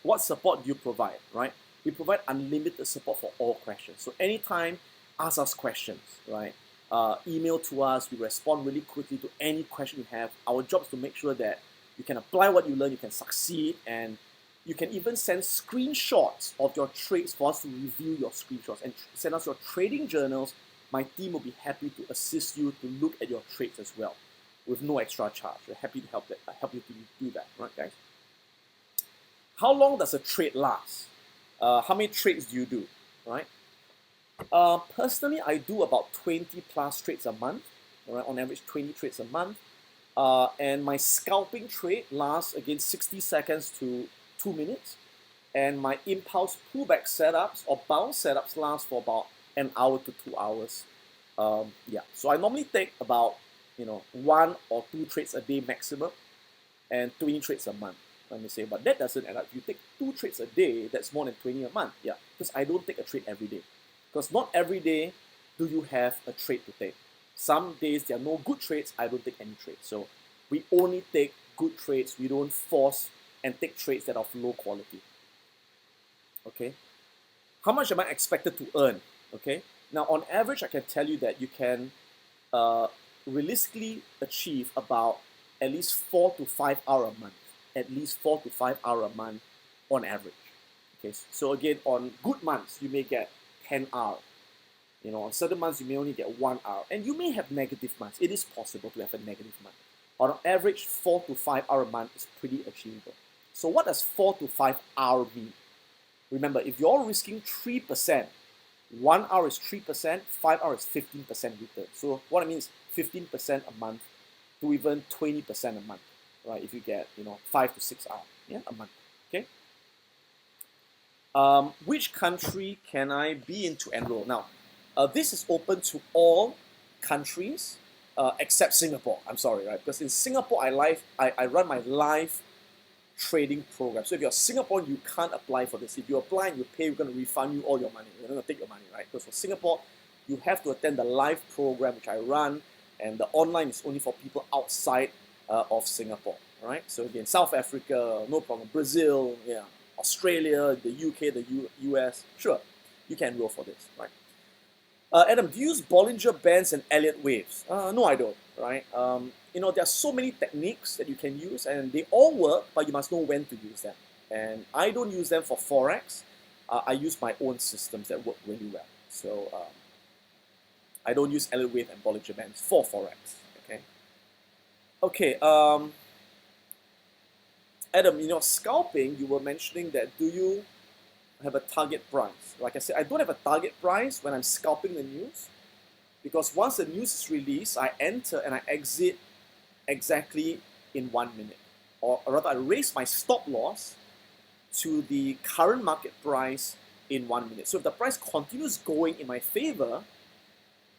what support do you provide, right? We provide unlimited support for all questions. So anytime, ask us questions, right? Email to us. We respond really quickly to any question you have. Our job is to make sure that you can apply what you learn, you can succeed, and you can even send screenshots of your trades for us to review your screenshots and send us your trading journals. My team will be happy to assist you to look at your trades as well with no extra charge. We're happy to help you to do that, right, guys? How long does a trade last? How many trades do you do, right? Personally, I do about 20 plus trades a month, right? On average, 20 trades a month. And my scalping trade lasts, again, 60 seconds to 2 minutes. And my impulse pullback setups or bounce setups last for about an hour to 2 hours. Yeah, so I normally take about 1 or 2 trades a day maximum and 20 trades a month. Let me say, but that doesn't add up. If you take 2 trades a day, that's more than 20 a month. Yeah, because I don't take a trade every day. Because not every day do you have a trade to take. Some days there are no good trades, I don't take any trades. So we only take good trades. We don't force and take trades that are of low quality. Okay. How much am I expected to earn? Okay. Now, on average, I can tell you that you can realistically achieve about at least 4 to 5 hours a month. At least 4 to 5 hours a month on average. Okay. So again, on good months, you may get 10 hours. On certain months, you may only get 1 hour. And you may have negative months. It is possible to have a negative month. On average, 4 to 5 hours a month is pretty achievable. So what does 4 to 5 hours mean? Remember, if you're risking 3%, 1 hour is 3%, 5 hours is 15% return. So what I mean is 15% a month to even 20% a month, right? If you get 5 to 6 hours, a month. Okay. Which country can I be in to enroll? Now, this is open to all countries except Singapore. I'm sorry, right? Because in Singapore, I run my live trading program. So if you're Singaporean, you can't apply for this. If you apply and you pay, we're going to refund you all your money. We're going to take your money, right? Because for Singapore, you have to attend the live program which I run, and the online is only for people outside of Singapore, right? So again, South Africa, no problem. Brazil, Australia, the UK, the US, sure, you can enroll for this, right? Adam, do you use Bollinger Bands and Elliott Waves? No, I don't, right? There are so many techniques that you can use, and they all work, but you must know when to use them. And I don't use them for Forex. I use my own systems that work really well. So I don't use Elliott Wave and Bollinger Bands for Forex, okay? Okay, Adam, in your scalping, you were mentioning that do you have a target price? Like I said, I don't have a target price when I'm scalping the news, because once the news is released, I enter and I exit exactly in 1 minute. Or rather, I raise my stop loss to the current market price in 1 minute. So if the price continues going in my favor,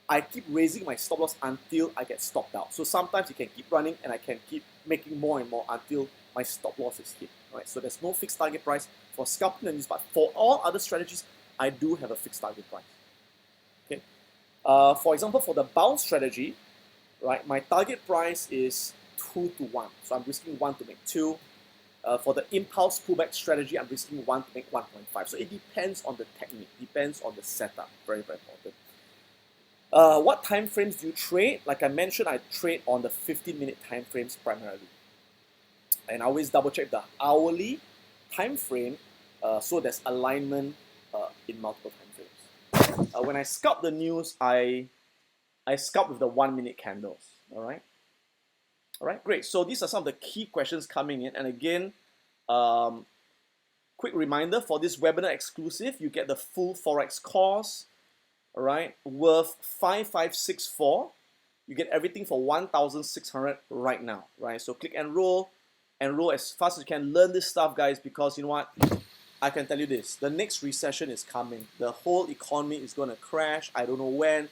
I keep raising my stop loss until I get stopped out. So sometimes it can keep running and I can keep making more and more until my stop loss is hit. Right? So there's no fixed target price for scalping the news, but for all other strategies, I do have a fixed target price. Okay. For example, for the bounce strategy, right, my target price is 2 to 1. So I'm risking 1 to make 2. For the impulse pullback strategy, I'm risking 1 to make 1.5. So it depends on the technique, depends on the setup. Very, very important. What time frames do you trade? Like I mentioned, I trade on the 15-minute time frames primarily. And I always double check the hourly time frame so there's alignment in multiple time frames. When I scalp the news, I scalp with the 1-minute candles. All right, great. So these are some of the key questions coming in. And again, quick reminder for this webinar exclusive, you get the full Forex course, all right, worth 5564. You get everything for 1,600 right now, right? So click enroll as fast as you can. Learn this stuff, guys, because you know what? I can tell you this, the next recession is coming. The whole economy is going to crash. I don't know when.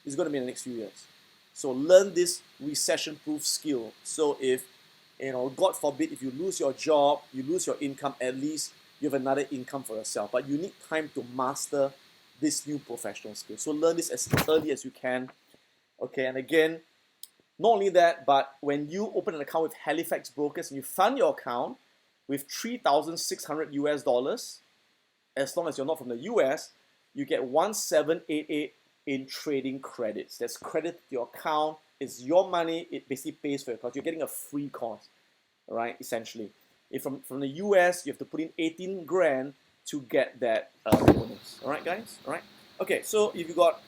It's going to be in the next few years. So learn this recession-proof skill. So if, you know, God forbid, if you lose your job, you lose your income, at least you have another income for yourself. But you need time to master this new professional skill. So learn this as early as you can. Okay, and again, not only that, but when you open an account with Halifax Brokers and you fund your account with 3,600 US dollars, as long as you're not from the US, you get 1788 in trading credits. That's credit to your account. It's your money. It basically pays for your course. You're getting a free course, right? Essentially, if from the US, you have to put in 18 grand to get that bonus. All right, guys. All right. Okay. So if you got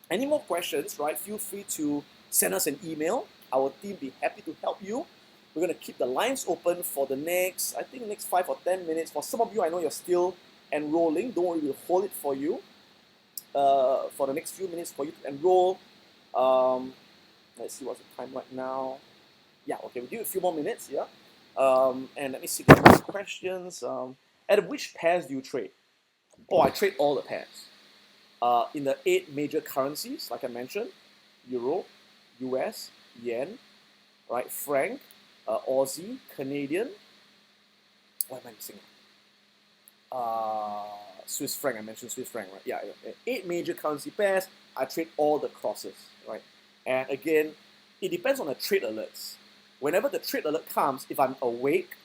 any more questions, right? Feel free to send us an email. Our team be happy to help you. We're gonna keep the lines open for the next, I think, next 5 or 10 minutes. For some of you, I know you're still enrolling. Don't worry, we'll hold it for you. For the next few minutes for you to enroll. Let's see what's the time right now. Yeah, okay, we'll give it a few more minutes, yeah. And let me see if there's questions. At which pairs do you trade? Oh, I trade all the pairs. In the 8 major currencies, like I mentioned, Euro, US, Yen, right, Franc, Aussie, Canadian. What am I missing? Swiss franc, I mentioned Swiss franc, right? Yeah, 8 major currency pairs. I trade all the crosses, right? And again, it depends on the trade alerts. Whenever the trade alert comes, if I'm awake,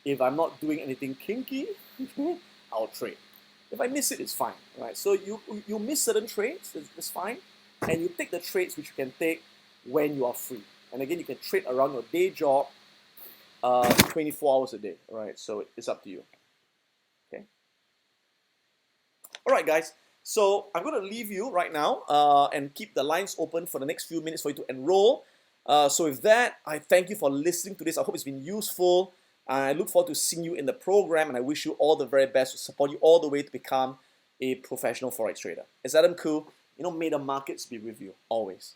if I'm not doing anything kinky, I'll trade. If I miss it, it's fine, right? So you miss certain trades, it's fine, and you take the trades which you can take when you are free. And again, you can trade around your day job, 24 hours a day, right? So it's up to you. Okay. All right, guys. So I'm going to leave you right now and keep the lines open for the next few minutes for you to enroll. So with that, I thank you for listening to this. I hope it's been useful. I look forward to seeing you in the program, and I wish you all the very best to support you all the way to become a professional Forex trader. It's Adam Khoo. You know, may the markets be with you always.